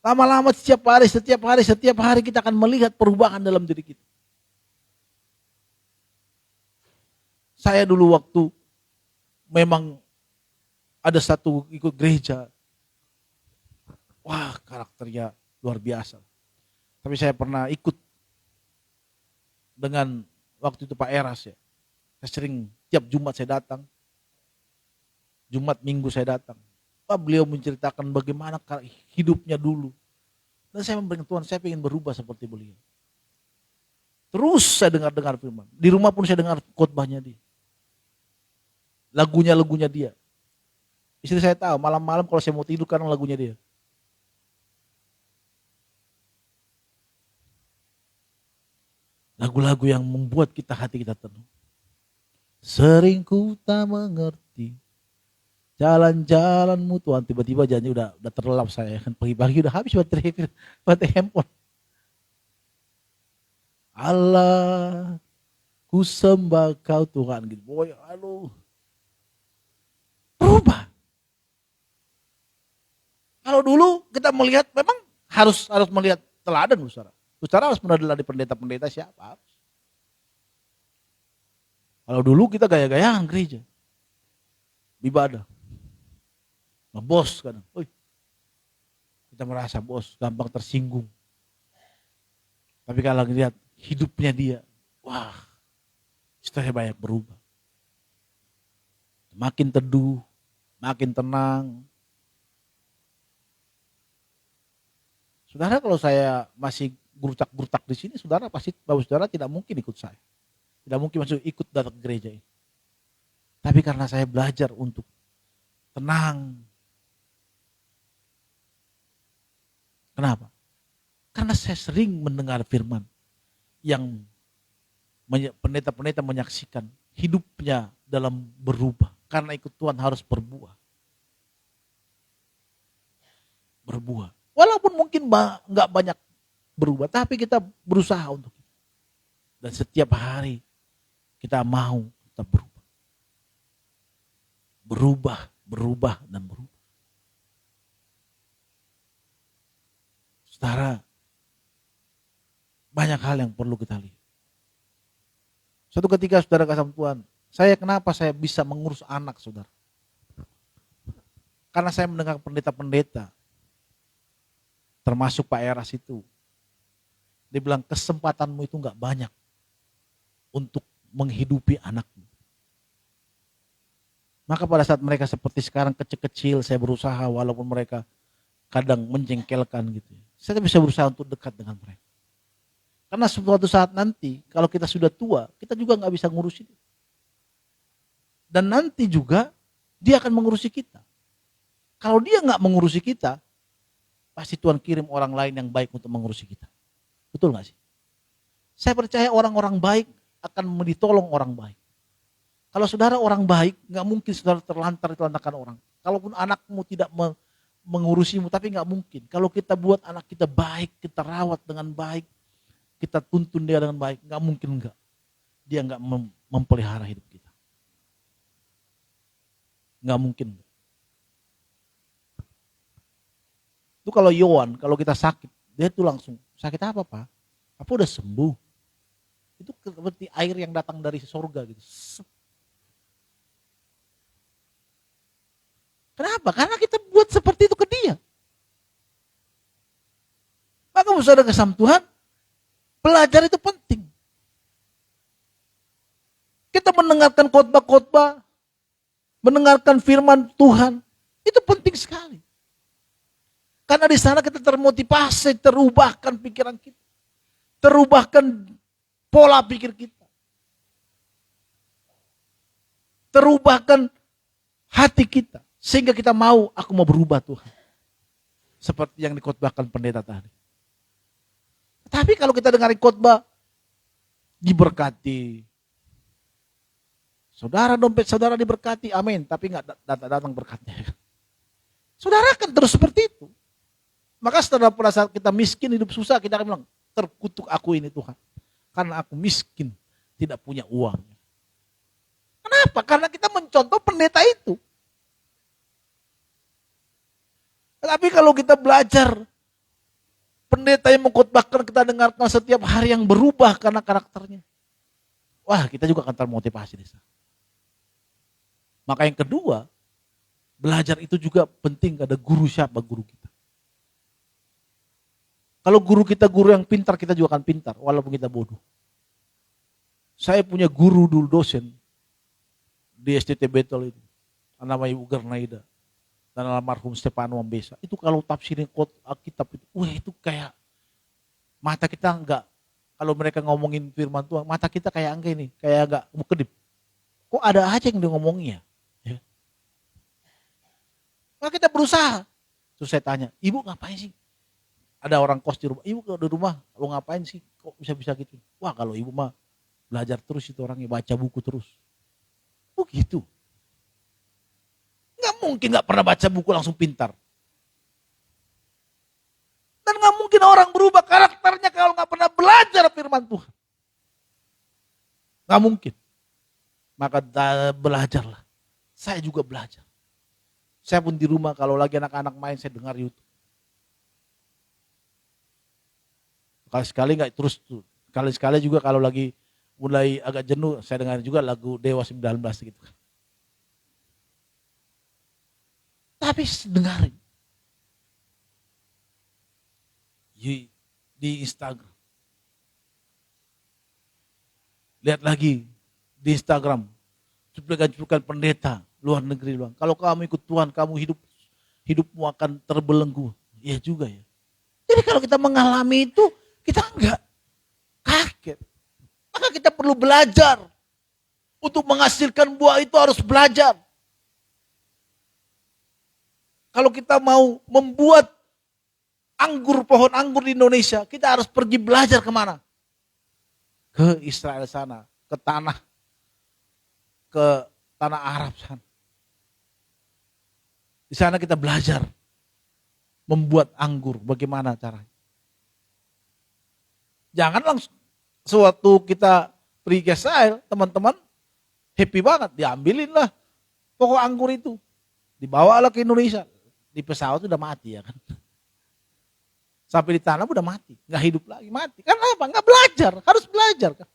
Lama-lama setiap hari kita akan melihat perubahan dalam diri kita. Saya dulu waktu memang ada satu ikut gereja. Wah, karakternya luar biasa. Tapi saya pernah ikut dengan waktu itu Pak Eras ya. Saya sering tiap Jumat saya datang. Jumat Minggu saya datang. Beliau menceritakan bagaimana hidupnya dulu. Dan saya memberikan Tuhan, saya ingin berubah seperti beliau. Terus saya dengar firman. Di rumah pun saya dengar khotbahnya dia. Lagunya dia. Istri saya tahu, malam-malam kalau saya mau tidur karena lagunya dia. Lagu-lagu yang membuat hati kita tenang. Sering ku tak mengerti jalan-jalanmu Tuhan, tiba-tiba janji udah terlelap saya kan, pagi-pagi udah habis baterai handphone. Allah, ku sembah Kau Tuhan gitu. Boy, aduh. Berubah. Kalau dulu kita melihat memang harus melihat teladan Saudara. Saudara harus meneladani pendeta-pendeta siapa? Kalau dulu kita gaya-gayaan gereja. Ibadah. Bos kadang, kita merasa bos, gampang tersinggung. Tapi kalau lihat hidupnya dia, wah, istilahnya banyak berubah. Makin teduh, makin tenang. Saudara, kalau saya masih gerutak-gerutak di sini, saudara pasti, bahwa saudara tidak mungkin ikut saya. Tidak mungkin masuk ikut datang ke gereja ini. Tapi karena saya belajar untuk tenang. Kenapa? Karena saya sering mendengar firman yang pendeta-pendeta menyaksikan hidupnya dalam berubah. Karena ikut Tuhan harus berbuah. Walaupun mungkin nggak banyak berubah, tapi kita berusaha untuk itu. Dan setiap hari kita mau tetap berubah. Berubah. Saudara, banyak hal yang perlu kita lihat. Suatu ketika saudara kasih Tuhan, kenapa saya bisa mengurus anak saudara? Karena saya mendengar pendeta-pendeta, termasuk Pak Eras itu. Dia bilang kesempatanmu itu gak banyak untuk menghidupi anakmu. Maka pada saat mereka seperti sekarang kecil-kecil, saya berusaha walaupun mereka kadang menjengkelkan gitu. Saya bisa berusaha untuk dekat dengan mereka. Karena suatu saat nanti, kalau kita sudah tua, kita juga gak bisa ngurusin. Dan nanti juga, dia akan mengurusi kita. Kalau dia gak mengurusi kita, pasti Tuhan kirim orang lain yang baik untuk mengurusi kita. Betul gak sih? Saya percaya orang-orang baik akan ditolong orang baik. Kalau saudara orang baik, gak mungkin saudara terlantarkan orang. Kalaupun anakmu tidak mengurusimu, tapi gak mungkin. Kalau kita buat anak kita baik, kita rawat dengan baik, kita tuntun dia dengan baik, gak mungkin enggak. Dia gak memelihara hidup kita. Gak mungkin. Itu kalau Yohan, kalau kita sakit, dia tuh langsung, sakit apa Pak? Apa udah sembuh? Itu seperti air yang datang dari surga gitu. Kenapa? Karena kita buat seperti itu ke dia. Maka saudara kesam Tuhan, belajar itu penting. Kita mendengarkan khotbah-khotbah, mendengarkan firman Tuhan, itu penting sekali. Karena di sana kita termotivasi, terubahkan pikiran kita. Terubahkan pola pikir kita. Terubahkan hati kita. Sehingga kita aku mau berubah Tuhan. seperti yang dikhotbahkan pendeta tadi. Tapi kalau kita dengar khotbah diberkati, saudara dompet saudara diberkati, amin. Tapi nggak datang berkatnya. Saudara kan terus seperti itu. Maka setelah pada saat kita miskin hidup susah, kita akan bilang, terkutuk aku ini Tuhan. Karena aku miskin, tidak punya uang. Kenapa? Karena kita mencontoh pendeta itu. Tapi kalau kita belajar, pendeta yang mengkhotbahkan kita dengarkan setiap hari yang berubah karena karakternya. Wah, kita juga akan termotivasi di sana. Maka yang kedua, belajar itu juga penting, ada guru siapa guru kita. Kalau guru kita guru yang pintar, kita juga akan pintar, walaupun kita bodoh. Saya punya guru dulu dosen di STT Betel itu, namanya Ibu Gernaida dan almarhum Stefano Mambesa. Itu kalau tafsirin kitab itu, itu kayak mata kita enggak, kalau mereka ngomongin firman Tuhan, mata kita kayak enggak ini, kayak enggak kedip. Kok ada aja yang dia ngomongnya? Ya. Maka kita berusaha. Terus saya tanya, ibu ngapain sih? Ada orang kos di rumah, ibu di rumah, lo ngapain sih? Kok bisa-bisa gitu? Wah kalau ibu mah belajar terus itu orangnya, baca buku terus. Oh gitu. Nggak mungkin nggak pernah baca buku langsung pintar. Dan nggak mungkin orang berubah karakternya kalau nggak pernah belajar firman Tuhan. Nggak mungkin. Maka belajarlah. Saya juga belajar. Saya pun di rumah kalau lagi anak-anak main saya dengar YouTube. Sekali-sekali nggak terus tuh. Sekali-sekali juga kalau lagi mulai agak jenuh, saya dengar juga lagu Dewa 19 gitu. Tapi dengarin. Di Instagram. Lihat lagi di Instagram. Cuplikan-cuplikan pendeta luar negeri. Kalau kamu ikut Tuhan, kamu hidupmu akan terbelenggu. Iya juga ya. Jadi kalau kita mengalami itu, kita enggak kaget. Maka kita perlu belajar. Untuk menghasilkan buah itu harus belajar. Kalau kita mau membuat pohon anggur di Indonesia, kita harus pergi belajar kemana? Ke Israel sana, ke tanah Arab sana. Di sana kita belajar membuat anggur, bagaimana caranya. Jangan langsung sewaktu kita pergi ke Israel, teman-teman happy banget, diambilin lah pokok anggur itu, dibawalah ke Indonesia. Di pesawat udah mati ya kan. Sampai di tanah udah mati, nggak hidup lagi, mati. Karena apa? Nggak belajar, harus belajar kan.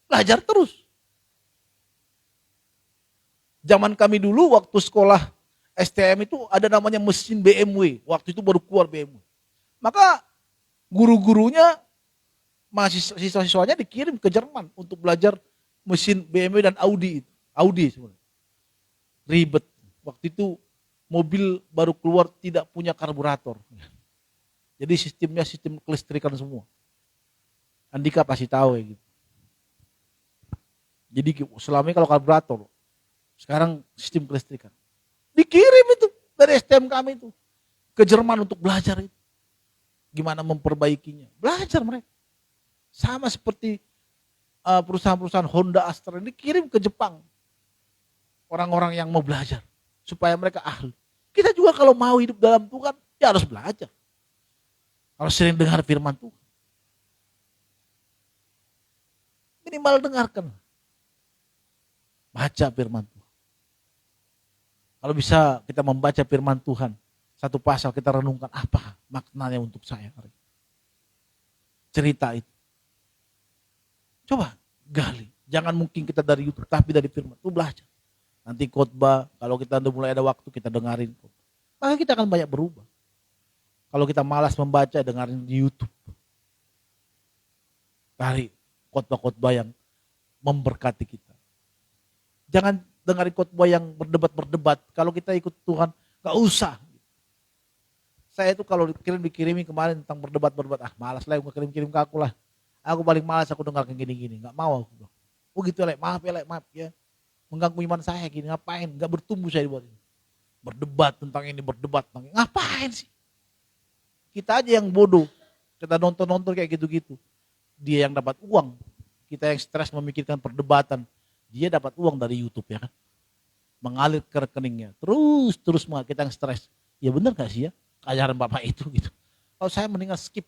Belajar terus. Zaman kami dulu waktu sekolah STM itu ada namanya mesin BMW. Waktu itu baru keluar BMW. Maka guru-gurunya, siswa-siswanya dikirim ke Jerman untuk belajar mesin BMW dan Audi. Audi sebenarnya. Ribet. Waktu itu mobil baru keluar tidak punya karburator. Jadi sistemnya sistem kelistrikan semua. Andika pasti tahu ya gitu. Jadi selama ini kalau karburator, sekarang sistem kelistrikan. Dikirim itu dari STM kami itu ke Jerman untuk belajar itu. Gimana memperbaikinya. Belajar mereka. Sama seperti perusahaan-perusahaan Honda, Astra dikirim ke Jepang. Orang-orang yang mau belajar. Supaya mereka ahli. Kita juga kalau mau hidup dalam Tuhan, ya harus belajar. Harus sering dengar firman Tuhan. Minimal dengarkan. Baca firman Tuhan. Kalau bisa kita membaca firman Tuhan, satu pasal kita renungkan apa maknanya untuk saya hari ini. Cerita itu. Coba gali. Jangan mungkin kita dari YouTube, tapi dari firman. Itu belajar. Nanti khotbah, kalau kita udah mulai ada waktu, kita dengarin. Maka kita akan banyak berubah. Kalau kita malas membaca, dengarin di YouTube. Cari khotbah-khotbah yang memberkati kita. Jangan dengarin khotbah yang berdebat-berdebat. Kalau kita ikut Tuhan, gak usah. Saya itu kalau dikirimi kemarin tentang berdebat-berdebat, malas lah, kirim-kirim ke aku lah. Aku paling malas aku dengar kayak gini-gini, gak mau aku. Oh gitu lah, maaf ya. Mengganggu iman saya gini, ngapain? Gak bertumbuh saya dibuat ini. Berdebat tentang ini, berdebat tentang ini. Ngapain sih? Kita aja yang bodoh. Kita nonton-nonton kayak gitu-gitu. Dia yang dapat uang. Kita yang stres memikirkan perdebatan. Dia dapat uang dari YouTube ya kan. Mengalir ke rekeningnya. Terus kita yang stres. Ya benar gak sih ya? Ajaran Bapak itu gitu. Kalau saya mendingan skip.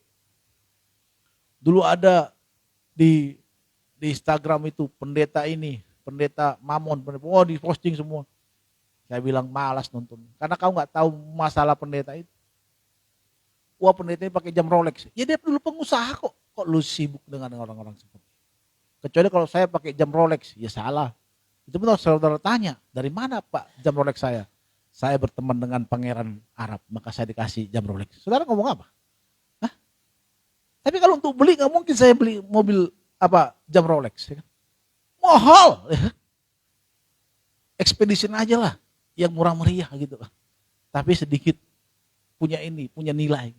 Dulu ada di Instagram itu pendeta ini, pendeta Mamon, di posting semua. Saya bilang malas nonton. Karena kau nggak tahu masalah pendeta itu. Wah pendeta ini pakai jam Rolex. Ya dia dulu pengusaha kok. Kok lu sibuk dengan orang-orang seperti itu? Kecuali kalau saya pakai jam Rolex, ya salah. Itu benar saudara tanya, dari mana Pak jam Rolex saya? Saya berteman dengan pangeran Arab, maka saya dikasih jam Rolex. Saudara ngomong apa? Hah? Tapi kalau untuk beli nggak mungkin saya beli mobil jam Rolex. Ya kan? Mahal. Ya. Expedition aja lah, yang murah meriah gitu. Tapi sedikit punya nilai.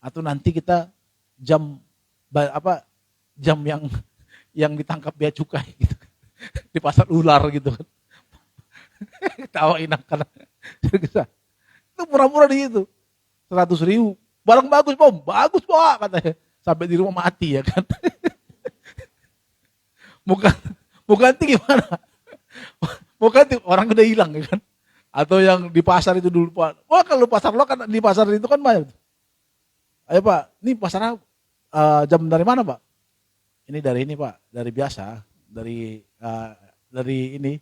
Atau nanti kita jam yang ditangkap bea cukai gitu. Di pasar ular gitu kan. Tawain karena itu murah-murah di itu 100.000 barang bagus bagus Pak katanya sampai di rumah mati ya kan. mau ganti gimana? Mau ganti orang udah hilang ya kan. Atau yang di pasar itu dulu Pak. Wah kalau pasar lo kan di pasar itu kan banyak. Ayo Pak, ini pasar jam dari mana Pak? Ini dari ini Pak, dari biasa, dari ini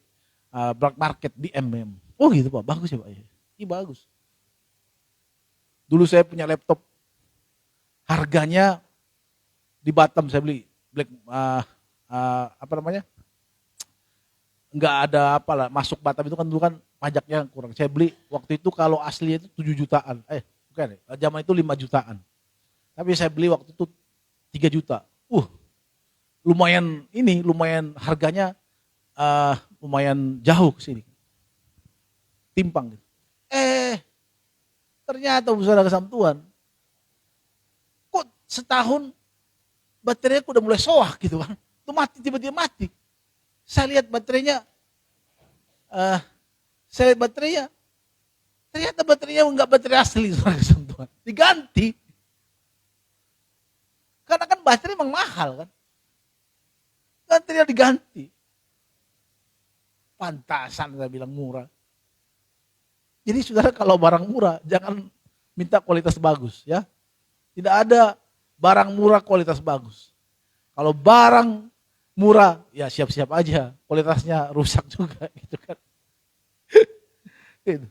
black market di MM. Oh gitu Pak, bagus ya Pak. Ini bagus. Dulu saya punya laptop, harganya di Batam saya beli black nggak ada apalah masuk Batam itu kan dulu kan pajaknya kurang. Saya beli waktu itu kalau asli itu 7 jutaan. Bukan, zaman itu 5 jutaan. Tapi saya beli waktu itu 3 juta. Lumayan harganya lumayan jauh ke sini. Timpang gitu. Ternyata saudara kesam Tuhan, kok setahun baterainya udah mulai soak gitu kan. Itu mati, tiba-tiba mati. Saya lihat baterainya, ternyata baterainya enggak baterai asli saudara kesam Tuhan. Diganti. Karena kan baterai emang mahal kan. Baterainya diganti. Pantasan saya bilang murah. Jadi saudara kalau barang murah jangan minta kualitas bagus ya. Tidak ada barang murah kualitas bagus. Kalau barang murah ya siap-siap aja kualitasnya rusak juga gitu kan. Gitu.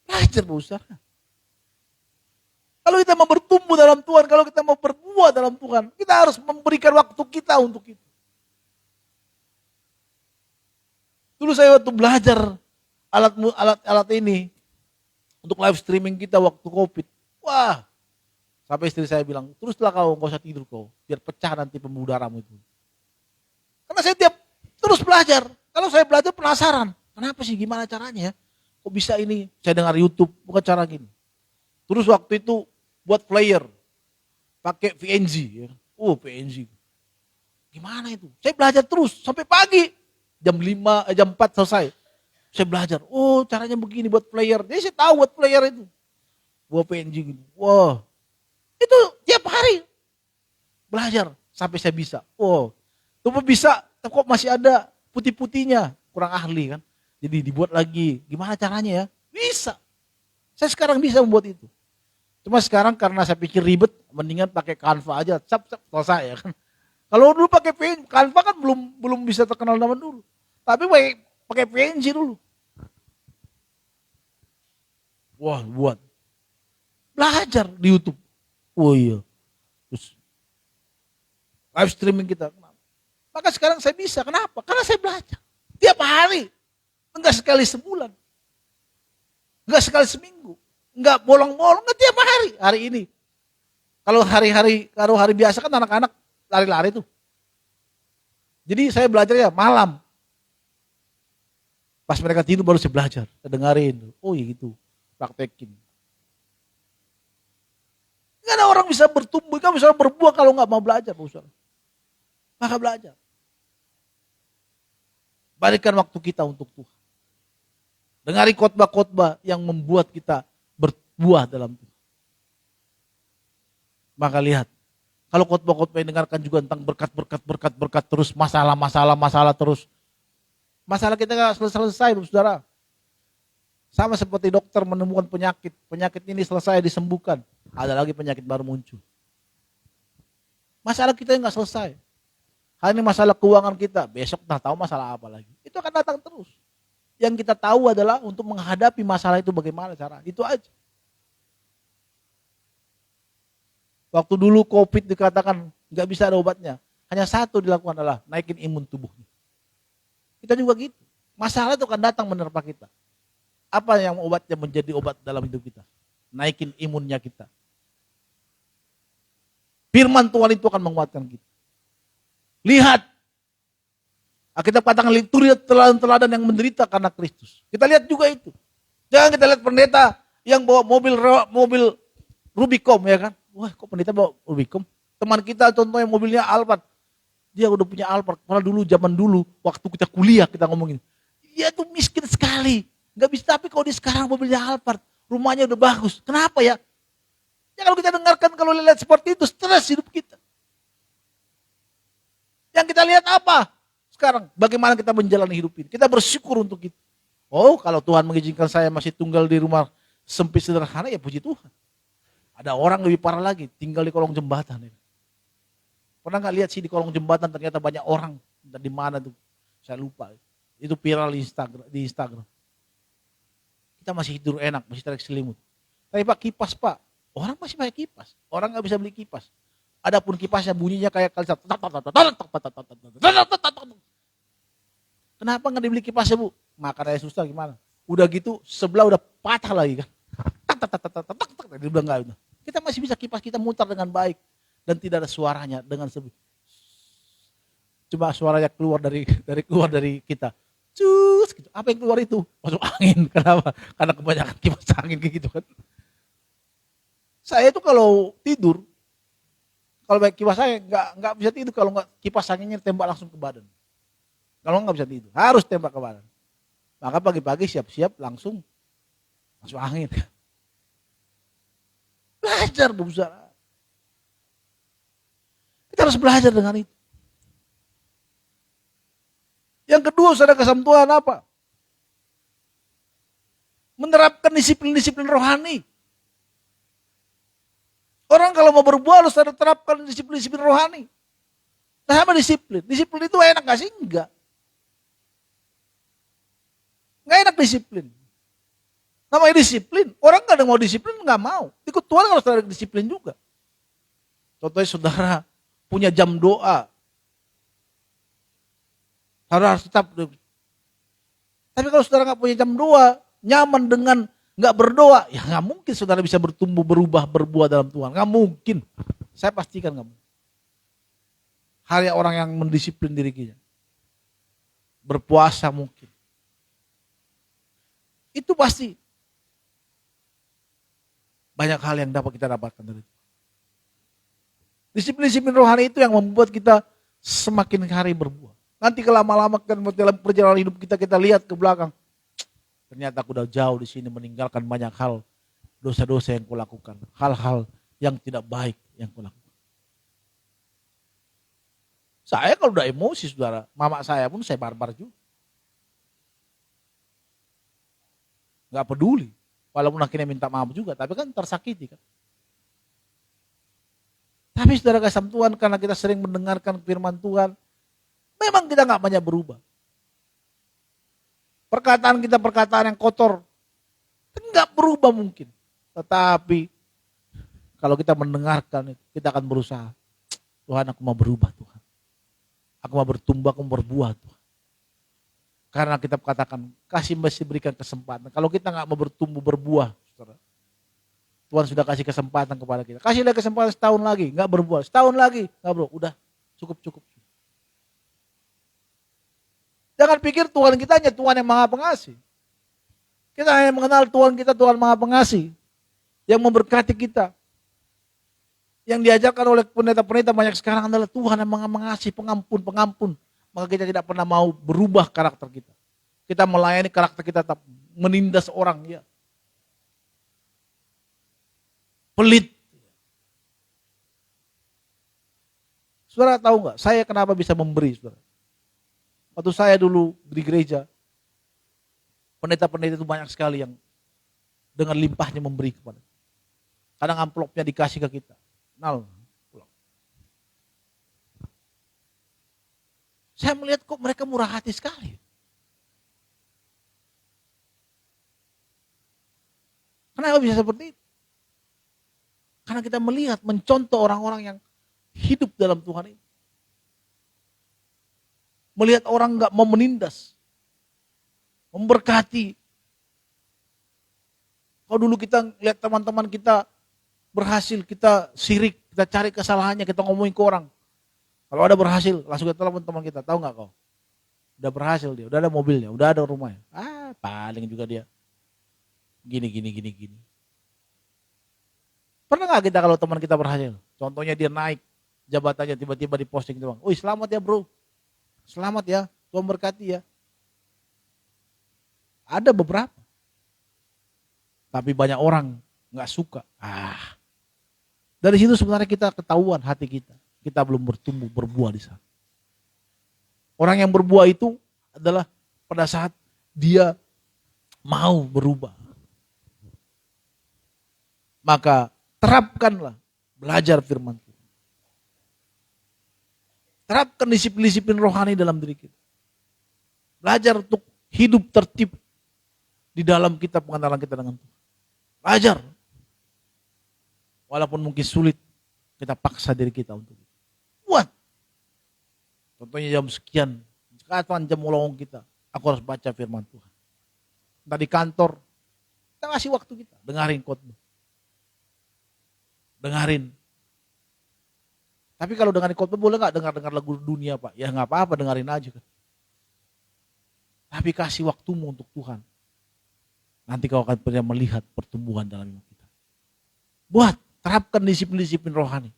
Belajar saudara. Kalau kita mau bertumbuh dalam Tuhan, kalau kita mau berbuah dalam Tuhan, kita harus memberikan waktu kita untuk itu. Dulu saya waktu belajar alat ini untuk live streaming kita waktu COVID. Wah, sampai istri saya bilang, teruslah kau, gak usah tidur kau, biar pecah nanti pembuluh darahmu itu. Karena saya terus belajar. Kalau saya belajar penasaran, kenapa sih, gimana caranya ya? Kok bisa ini? Saya dengar YouTube, bukan cara gini. Terus waktu itu buat player, pakai VNG. Ya. VNG. Gimana itu? Saya belajar terus sampai pagi. Jam 4 selesai. Saya belajar, caranya begini buat player. Jadi saya tahu buat player itu. Buat PNG gitu. Wah, itu tiap hari belajar sampai saya bisa. Itu bisa, kok masih ada putih-putihnya, kurang ahli kan. Jadi dibuat lagi, gimana caranya ya? Bisa. Saya sekarang bisa membuat itu. Cuma sekarang karena saya pikir ribet, mendingan pakai Canva aja, selesai ya kan. Kalau dulu pakai Canva kan belum bisa terkenal zaman dulu. Tapi pakai PNG dulu. Wah, buat. Belajar di YouTube. Iya. Terus live streaming kita. Maka sekarang saya bisa. Kenapa? Karena saya belajar. Tiap hari. Enggak sekali sebulan. Enggak sekali seminggu. Enggak bolong-bolong. Enggak tiap hari. Hari ini. Kalau hari biasa kan anak-anak lari-lari tuh. Jadi saya belajar ya malam. Pas mereka tidur baru saya belajar, saya dengerin. Ya gitu, praktekin. Gak ada orang bisa bertumbuh, kan bisa berbuah kalau gak mau belajar. Maka belajar. Balikan waktu kita untuk Tuhan. Dengari khotbah-khotbah yang membuat kita berbuah dalam Tuhan. Maka lihat, kalau khotbah-khotbah yang dengarkan juga tentang berkat terus, masalah terus. Masalah kita nggak selesai, saudara. Sama seperti dokter menemukan penyakit ini selesai disembuhkan, ada lagi penyakit baru muncul. Masalah kita nggak selesai. Hari ini masalah keuangan kita, besok tak tahu masalah apa lagi. Itu akan datang terus. Yang kita tahu adalah untuk menghadapi masalah itu bagaimana cara. Itu aja. Waktu dulu COVID dikatakan nggak bisa ada obatnya, hanya satu dilakukan adalah naikin imun tubuhnya. Kita juga gitu. Masalah itu akan datang menerpa kita. Apa yang obatnya menjadi obat dalam hidup kita? Naikin imunnya kita. Firman Tuhan itu akan menguatkan kita. Lihat. Kita katakan itu lihat teladan-teladan yang menderita karena Kristus. Kita lihat juga itu. Jangan kita lihat pendeta yang bawa mobil Rubicon, ya kan? Wah, kok pendeta bawa Rubicon? Teman kita contohnya mobilnya Alphard. Dia udah punya Alphard. Malah dulu zaman dulu waktu kita kuliah kita ngomongin. Dia tuh miskin sekali. Gak bisa, tapi kalau di sekarang mobilnya Alphard, rumahnya udah bagus. Kenapa ya? Ya kalau kita dengarkan, kalau lihat seperti itu, stres hidup kita. Yang kita lihat apa? Sekarang, bagaimana kita menjalani hidup ini? Kita bersyukur untuk itu. Oh, kalau Tuhan mengizinkan saya masih tunggal di rumah sempit sederhana, ya puji Tuhan. Ada orang lebih parah lagi, tinggal di kolong jembatan. Pernah gak lihat sih di kolong jembatan ternyata banyak orang. Di mana tuh? Saya lupa. Itu viral di Instagram. Kita masih tidur enak, masih tarik selimut. Tapi Pak, kipas Pak. Orang masih pakai kipas. Orang gak bisa beli kipas. Adapun kipasnya bunyinya kayak kalsat. Kenapa gak dibeli kipasnya Bu? Makan aja susah gimana. Udah gitu sebelah udah patah lagi kan. Dia bilang gak. Kita masih bisa kipas kita mutar dengan baik. Dan tidak ada suaranya dengan cuma suaranya keluar dari kita. Cus, gitu. Apa yang keluar itu? Masuk angin. Kenapa? Karena kebanyakan kipas angin gitu kan. Saya itu kalau tidur, kalau baik kipas saya nggak bisa tidur kalau nggak kipas anginnya tembak langsung ke badan. Kalau nggak bisa tidur, harus tembak ke badan. Maka pagi-pagi siap-siap langsung masuk angin. Belajar berusaha. Kita harus belajar dengan itu. Yang kedua, saudara, kasih Tuhan apa? Menerapkan disiplin-disiplin rohani. Orang kalau mau berbuah harus ada terapkan disiplin-disiplin rohani. Nah, sama disiplin. Disiplin itu enak gak sih? Enggak. Enggak enak disiplin. Namanya disiplin. Orang gak ada mau disiplin, gak mau. Ikut Tuhan harus ada disiplin juga. Contohnya saudara punya jam doa. Saudara harus tetap. Tapi kalau saudara gak punya jam doa, nyaman dengan gak berdoa, ya gak mungkin saudara bisa bertumbuh, berubah, berbuah dalam Tuhan. Gak mungkin. Saya pastikan gak mungkin. Hanya orang yang mendisiplin dirinya. Berpuasa mungkin. Itu pasti. Banyak hal yang dapat kita dapatkan dari itu. Disiplin-disiplin rohani itu yang membuat kita semakin hari berbuah. Nanti kelama-lama kan dalam perjalanan hidup kita lihat ke belakang. Ternyata aku udah jauh di sini meninggalkan banyak hal. Dosa-dosa yang kulakukan. Hal-hal yang tidak baik yang kulakukan. Saya kalau udah emosi saudara. Mama saya pun saya barbar juga. Gak peduli. Walaupun akhirnya minta maaf juga. Tapi kan tersakiti kan. Tapi saudara kasih Tuhan karena kita sering mendengarkan firman Tuhan. Memang kita gak banyak berubah. Perkataan kita perkataan yang kotor. Gak berubah mungkin. Tetapi kalau kita mendengarkan itu, kita akan berusaha. Tuhan aku mau berubah Tuhan. Aku mau bertumbuh, aku mau berbuah Tuhan. Karena kita katakan, kasih masih berikan kesempatan. Kalau kita gak mau bertumbuh, berbuah. Saudara, Tuhan sudah kasih kesempatan kepada kita. Kasihlah kesempatan setahun lagi, gak berbuah. Setahun lagi, gak bro, udah cukup. Jangan pikir Tuhan kita hanya Tuhan yang Maha Pengasih. Kita hanya mengenal Tuhan kita, Tuhan Maha Pengasih. Yang memberkati kita. Yang diajarkan oleh pendeta-pendeta banyak sekarang adalah Tuhan yang Maha Pengasih, pengampun. Maka kita tidak pernah mau berubah karakter kita. Kita melayani karakter kita tetap menindas orang. Ya. Pelit. Saudara tahu nggak, saya kenapa bisa memberi, saudara? Waktu saya dulu di gereja, pendeta-pendeta itu banyak sekali yang dengan limpahnya memberi kepada. Kadang amplopnya dikasih ke kita. Nal. Saya melihat kok mereka murah hati sekali. Kenapa bisa seperti itu? Karena kita melihat, mencontoh orang-orang yang hidup dalam Tuhan ini. Melihat orang nggak mau menindas, memberkati. Kalau dulu kita lihat teman-teman kita berhasil, kita sirik, kita cari kesalahannya, kita ngomongin ke orang. Kalau ada berhasil, langsung kita telepon teman kita, tahu nggak kau? Udah berhasil dia, udah ada mobilnya, udah ada rumahnya. Paling juga dia gini. Pernah nggak kita kalau teman kita berhasil? Contohnya dia naik jabatannya, tiba-tiba diposting doang. Wih, selamat ya bro, selamat ya, Tuhan berkati ya. Ada beberapa, tapi banyak orang nggak suka. Dari situ sebenarnya kita ketahuan hati kita. Kita belum bertumbuh, berbuah di sana. Orang yang berbuah itu adalah pada saat dia mau berubah. Maka terapkanlah belajar firman Tuhan. Terapkan disiplin-disiplin rohani dalam diri kita. Belajar untuk hidup tertib di dalam kita, pengenalan kita dengan Tuhan. Belajar. Walaupun mungkin sulit, kita paksa diri kita untuk itu. Buat. Contohnya jam sekian, sekarang jam lowong kita, aku harus baca firman Tuhan. Entah di kantor, kita kasih waktu kita, dengarin khotbah. Dengarin. Tapi kalau dengarin khotbah boleh gak dengar lagu dunia Pak? Ya gak apa-apa, dengarin aja kan. Tapi kasih waktumu untuk Tuhan. Nanti kau akan pernah melihat pertumbuhan dalam hidup kita. Buat, terapkan disiplin-disiplin rohani.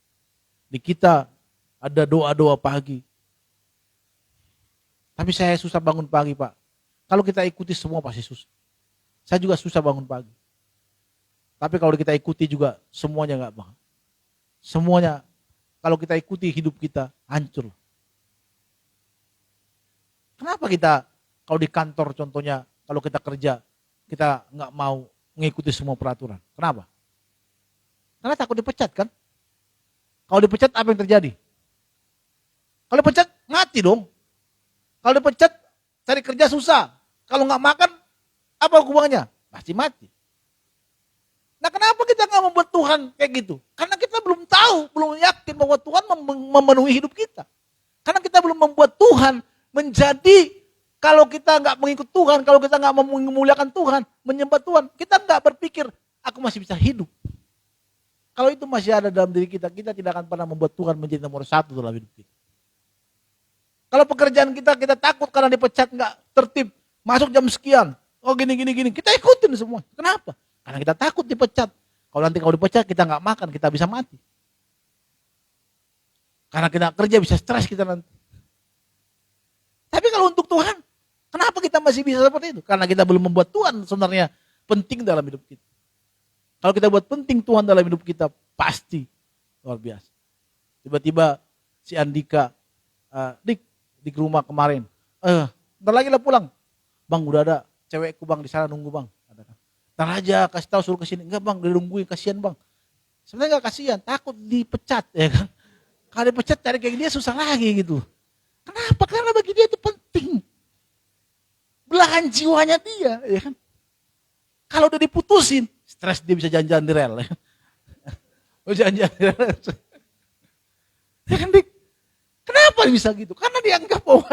Di kita ada doa-doa pagi. Tapi saya susah bangun pagi Pak. Kalau kita ikuti semua pasti susah. Saya juga susah bangun pagi. Tapi kalau kita ikuti juga semuanya gak banget. Semuanya kalau kita ikuti hidup kita hancur. Kenapa kita kalau di kantor contohnya, kalau kita kerja, kita gak mau mengikuti semua peraturan. Kenapa? Karena takut dipecat kan? Kalau dipecat apa yang terjadi? Kalau dipecat mati dong. Kalau dipecat cari kerja susah. Kalau nggak makan apa hukumannya? Pasti mati. Nah kenapa kita nggak membuat Tuhan kayak gitu? Karena kita belum tahu, belum yakin bahwa Tuhan memenuhi hidup kita. Karena kita belum membuat Tuhan menjadi, kalau kita nggak mengikut Tuhan, kalau kita nggak memuliakan Tuhan, menyembah Tuhan, kita nggak berpikir aku masih bisa hidup. Kalau itu masih ada dalam diri kita, kita tidak akan pernah membuat Tuhan menjadi nomor satu dalam hidup kita. Kalau pekerjaan kita takut karena dipecat nggak tertib, masuk jam sekian, oh gini, kita ikutin semua. Kenapa? Karena kita takut dipecat. Kalau nanti kalau dipecat kita nggak makan, kita bisa mati. Karena kita kerja bisa stres kita nanti. Tapi kalau untuk Tuhan, kenapa kita masih bisa seperti itu? Karena kita belum membuat Tuhan sebenarnya penting dalam hidup kita. Kalau kita buat penting Tuhan dalam hidup kita, pasti luar biasa. Tiba-tiba si Andika, Dik, di rumah kemarin, ntar lagi lah pulang. Bang udah ada cewekku bang di sana nunggu bang. Ntar aja kasih tahu suruh kesini. Enggak bang, dia nungguin, kasihan bang. Sebenarnya gak kasihan, takut dipecat ya kan. Kalau dipecat cari kayak dia susah lagi gitu. Kenapa? Karena bagi dia itu penting. Belahan jiwanya dia ya kan. Kalau udah diputusin, stres dia bisa jalan-jalan di rel. Ya. Jalan-jalan di rel. Ya kan, Dik? Kenapa bisa gitu? Karena dianggap bahwa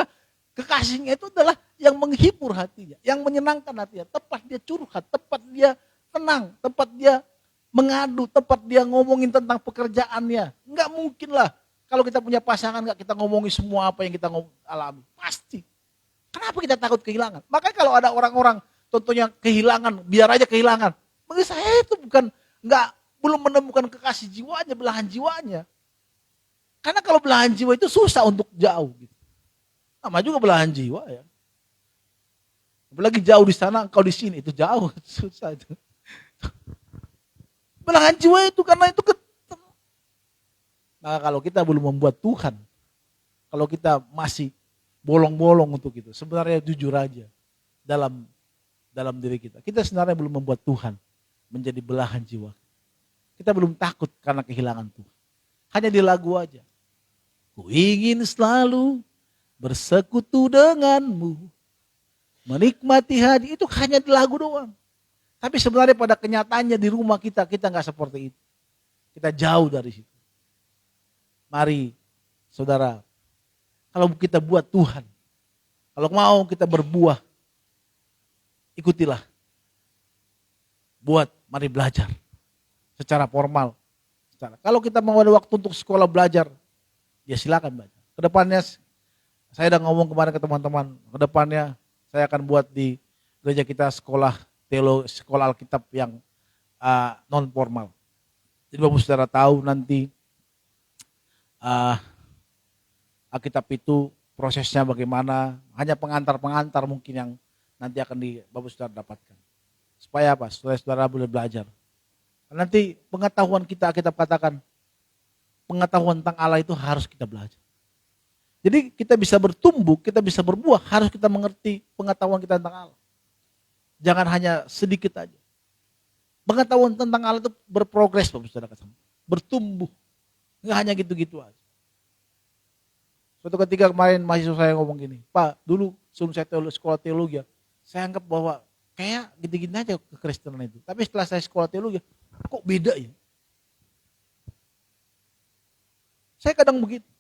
kekasihnya itu adalah yang menghibur hatinya, yang menyenangkan hatinya. Tempat dia curhat, tempat dia tenang, tempat dia mengadu, tempat dia ngomongin tentang pekerjaannya. Enggak mungkin lah kalau kita punya pasangan enggak kita ngomongin semua apa yang kita alami. Pasti. Kenapa kita takut kehilangan? Makanya kalau ada orang-orang contohnya kehilangan, biar aja kehilangan. Bagi saya itu belum menemukan kekasih jiwanya, belahan jiwanya. Karena kalau belahan jiwa itu susah untuk jauh. Gitu. Sama juga belahan jiwa ya. Apalagi jauh di sana, engkau di sini itu jauh, susah itu. Belahan jiwa itu karena itu Maka kalau kita belum membuat Tuhan kalau kita masih bolong-bolong untuk itu. Sebenarnya jujur aja dalam diri kita. Kita sebenarnya belum membuat Tuhan menjadi belahan jiwa. Kita belum takut karena kehilangan Tuhan. Hanya di lagu aja. Ku ingin selalu bersekutu denganmu. Menikmati hadi, itu hanya di lagu doang. Tapi sebenarnya pada kenyataannya di rumah kita nggak seperti itu. Kita jauh dari situ. Mari saudara, kalau kita buat Tuhan, kalau mau kita berbuah, ikutilah. Mari belajar secara formal. Kalau kita mau ada waktu untuk sekolah belajar, ya silakan belajar. Kedepannya, saya udah ngomong kemarin ke teman-teman, kedepannya saya akan buat di gereja kita sekolah teologi, sekolah Alkitab yang non formal. Jadi Bapak Saudara tahu nanti Alkitab itu prosesnya bagaimana, hanya pengantar-pengantar mungkin yang nanti akan Bapak Saudara dapatkan. Supaya apa? Supaya saudara boleh belajar. Nanti pengetahuan kita katakan, pengetahuan tentang Allah itu harus kita belajar. Jadi kita bisa bertumbuh, kita bisa berbuah, harus kita mengerti pengetahuan kita tentang Allah. Jangan hanya sedikit aja. Pengetahuan tentang Allah itu berprogres, Bapak Saudara, bertumbuh. Enggak hanya gitu-gitu aja. Suatu ketika kemarin mahasiswa saya ngomong gini, Pak, dulu sebelum saya sekolah teologi, saya anggap bahwa kayak gitu-gitu aja kekristenan itu. Tapi setelah saya sekolah teologi, kok beda ya? Saya kadang begitu.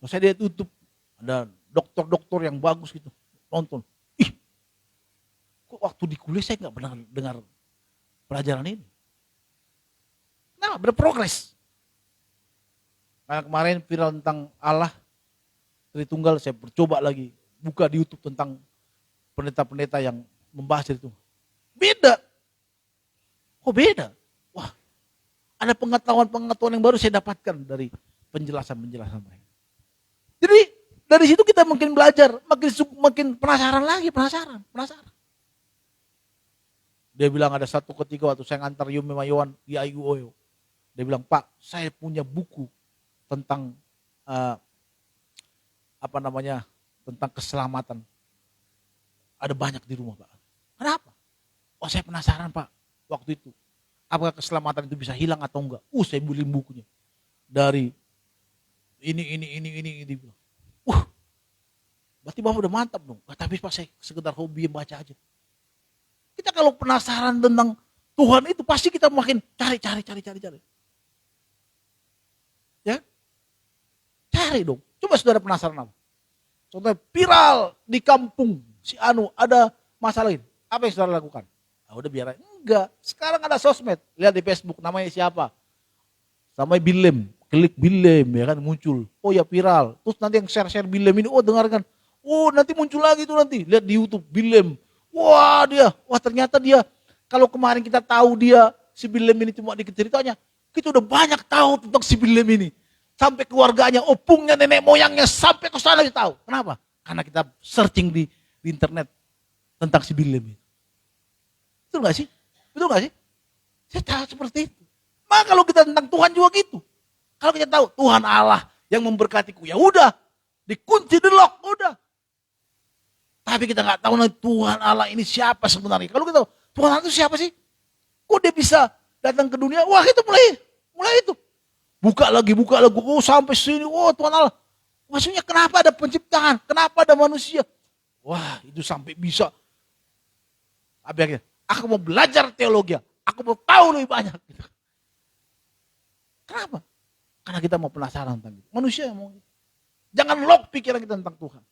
Saya dia tutup, ada dokter-dokter yang bagus gitu, nonton. Ih, kok waktu di kuliah saya nggak pernah dengar pelajaran ini. Nah, berprogres. Karena kemarin viral tentang Allah Tritunggal, saya bercoba lagi buka di YouTube tentang pendeta-pendeta yang membahas itu. Beda. Kok beda? Wah, ada pengetahuan-pengetahuan yang baru saya dapatkan dari penjelasan-penjelasan mereka. Jadi dari situ kita makin belajar, makin penasaran lagi, penasaran. Dia bilang ada satu ketika waktu saya ngantar Yume Mayowan di IUOYO. Dia bilang, Pak, saya punya buku tentang tentang keselamatan. Ada banyak di rumah, Pak. Kenapa? Oh, saya penasaran, Pak, waktu itu. Apakah keselamatan itu bisa hilang atau enggak? Saya beli bukunya. Dari ini. Berarti Bapak udah mantap dong. Tapi Pak, saya sekedar hobi baca aja. Kita kalau penasaran tentang Tuhan itu pasti kita makin cari. Ya? Cari dong. Coba saudara penasaran apa? Contohnya viral di kampung si Anu ada masalah ini. Apa yang saudara lakukan? Udah biar aja. Enggak. Sekarang ada sosmed. Lihat di Facebook namanya siapa? Namanya Bilem. Klik Bilem ya kan muncul. Oh ya viral. Terus nanti yang share Bilem ini, dengarkan. Nanti muncul lagi tuh nanti. Lihat di YouTube Bilem. Wah ternyata dia. Kalau kemarin kita tahu dia si Bilem ini cuma dikit ceritanya, kita udah banyak tahu tentang si Bilem ini. Sampai keluarganya, opungnya, nenek moyangnya, sampai ke sana kita tahu. Kenapa? Karena kita searching di internet tentang si Bilem ini. Betul gak sih? Saya tahu seperti itu. Maka kalau kita tentang Tuhan juga gitu. Kalau kita tahu Tuhan Allah yang memberkatiku, ya udah, dikunci di lock, udah. Tapi kita nggak tahu nih Tuhan Allah ini siapa sebenarnya. Kalau kita tahu Tuhan Allah itu siapa sih? Kok dia bisa datang ke dunia? Wah itu mulai itu. Buka lagi, sampai sini, Tuhan Allah. Maksudnya kenapa ada penciptaan? Kenapa ada manusia? Wah itu sampai bisa. Akhirnya, aku mau belajar teologi, aku mau tahu lebih banyak. Kenapa? Karena kita mau penasaran tentang itu. Manusia yang mau. Jangan lock pikiran kita tentang Tuhan.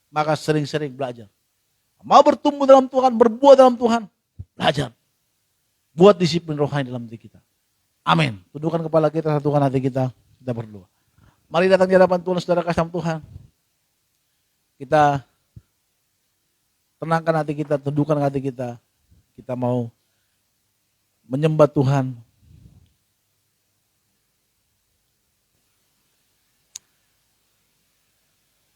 Maka sering-sering belajar. Mau bertumbuh dalam Tuhan, berbuah dalam Tuhan, belajar. Buat disiplin rohani dalam diri kita. Amin. Tundukkan kepala kita, satukan hati kita berdoa. Mari datang di hadapan Tuhan, saudara kasih Tuhan. Kita tenangkan hati kita, tundukkan hati kita. Kita mau menyembah Tuhan.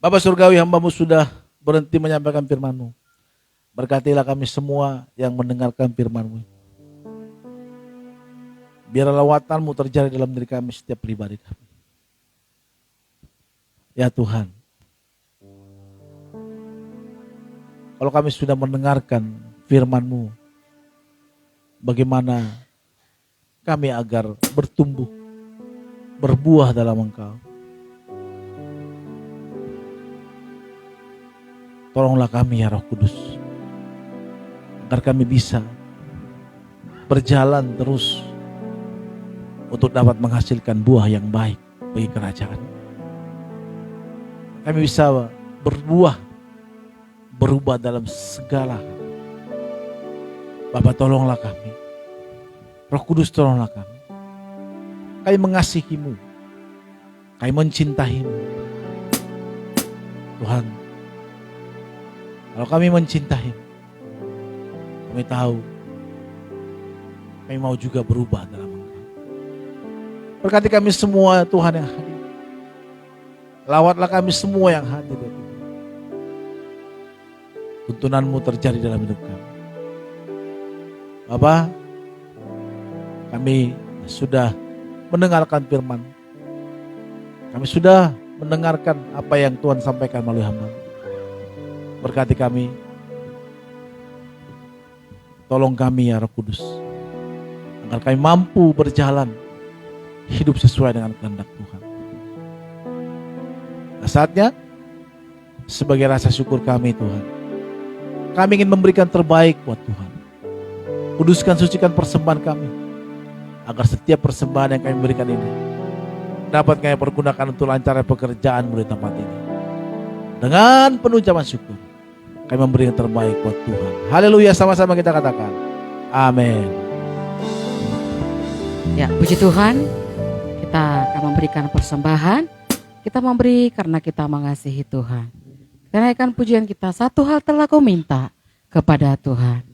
Bapa Surgawi, hamba-Mu sudah berhenti menyampaikan firman-Mu. Berkatilah kami semua yang mendengarkan firman-Mu. Biarlah lawatan-Mu terjadi dalam diri kami setiap pribadi kami. Ya Tuhan, kalau kami sudah mendengarkan firman-Mu, bagaimana kami agar bertumbuh, berbuah dalam Engkau. Tolonglah kami ya Roh Kudus, agar kami bisa berjalan terus untuk dapat menghasilkan buah yang baik bagi kerajaan. Kami bisa berbuah, berubah dalam segala hal. Bapa, tolonglah kami. Roh Kudus, tolonglah kami. Kami mengasihi-Mu, kami mencintai-Mu. Tuhan, kalau kami mencintai, kami tahu kami mau juga berubah dalam Engkau. Berkati kami semua Tuhan yang hadir. Lawatlah kami semua yang hadir ya Tuhan. Tuntunan-Mu terjadi dalam hidup kami. Bapa, kami sudah mendengarkan firman. Kami sudah mendengarkan apa yang Tuhan sampaikan melalui hamba. Berkati kami. Tolong kami ya Roh Kudus, agar kami mampu berjalan hidup sesuai dengan kehendak Tuhan. Nah, saatnya sebagai rasa syukur kami Tuhan, kami ingin memberikan terbaik buat Tuhan. Kuduskan, sucikan persembahan kami, agar setiap persembahan yang kami berikan ini dapat kami pergunakan untuk lancarnya pekerjaan di tempat ini. Dengan penuh ucapan syukur, kami memberi yang terbaik buat Tuhan. Haleluya, sama-sama kita katakan amin. Ya, puji Tuhan, kita akan memberikan persembahan. Kita memberi karena kita mengasihi Tuhan. Kita naikkan pujian kita, satu hal telah kau minta kepada Tuhan.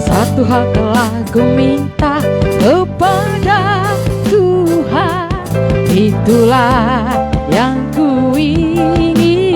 Satu hal telah ku minta kepada Tuhan, itulah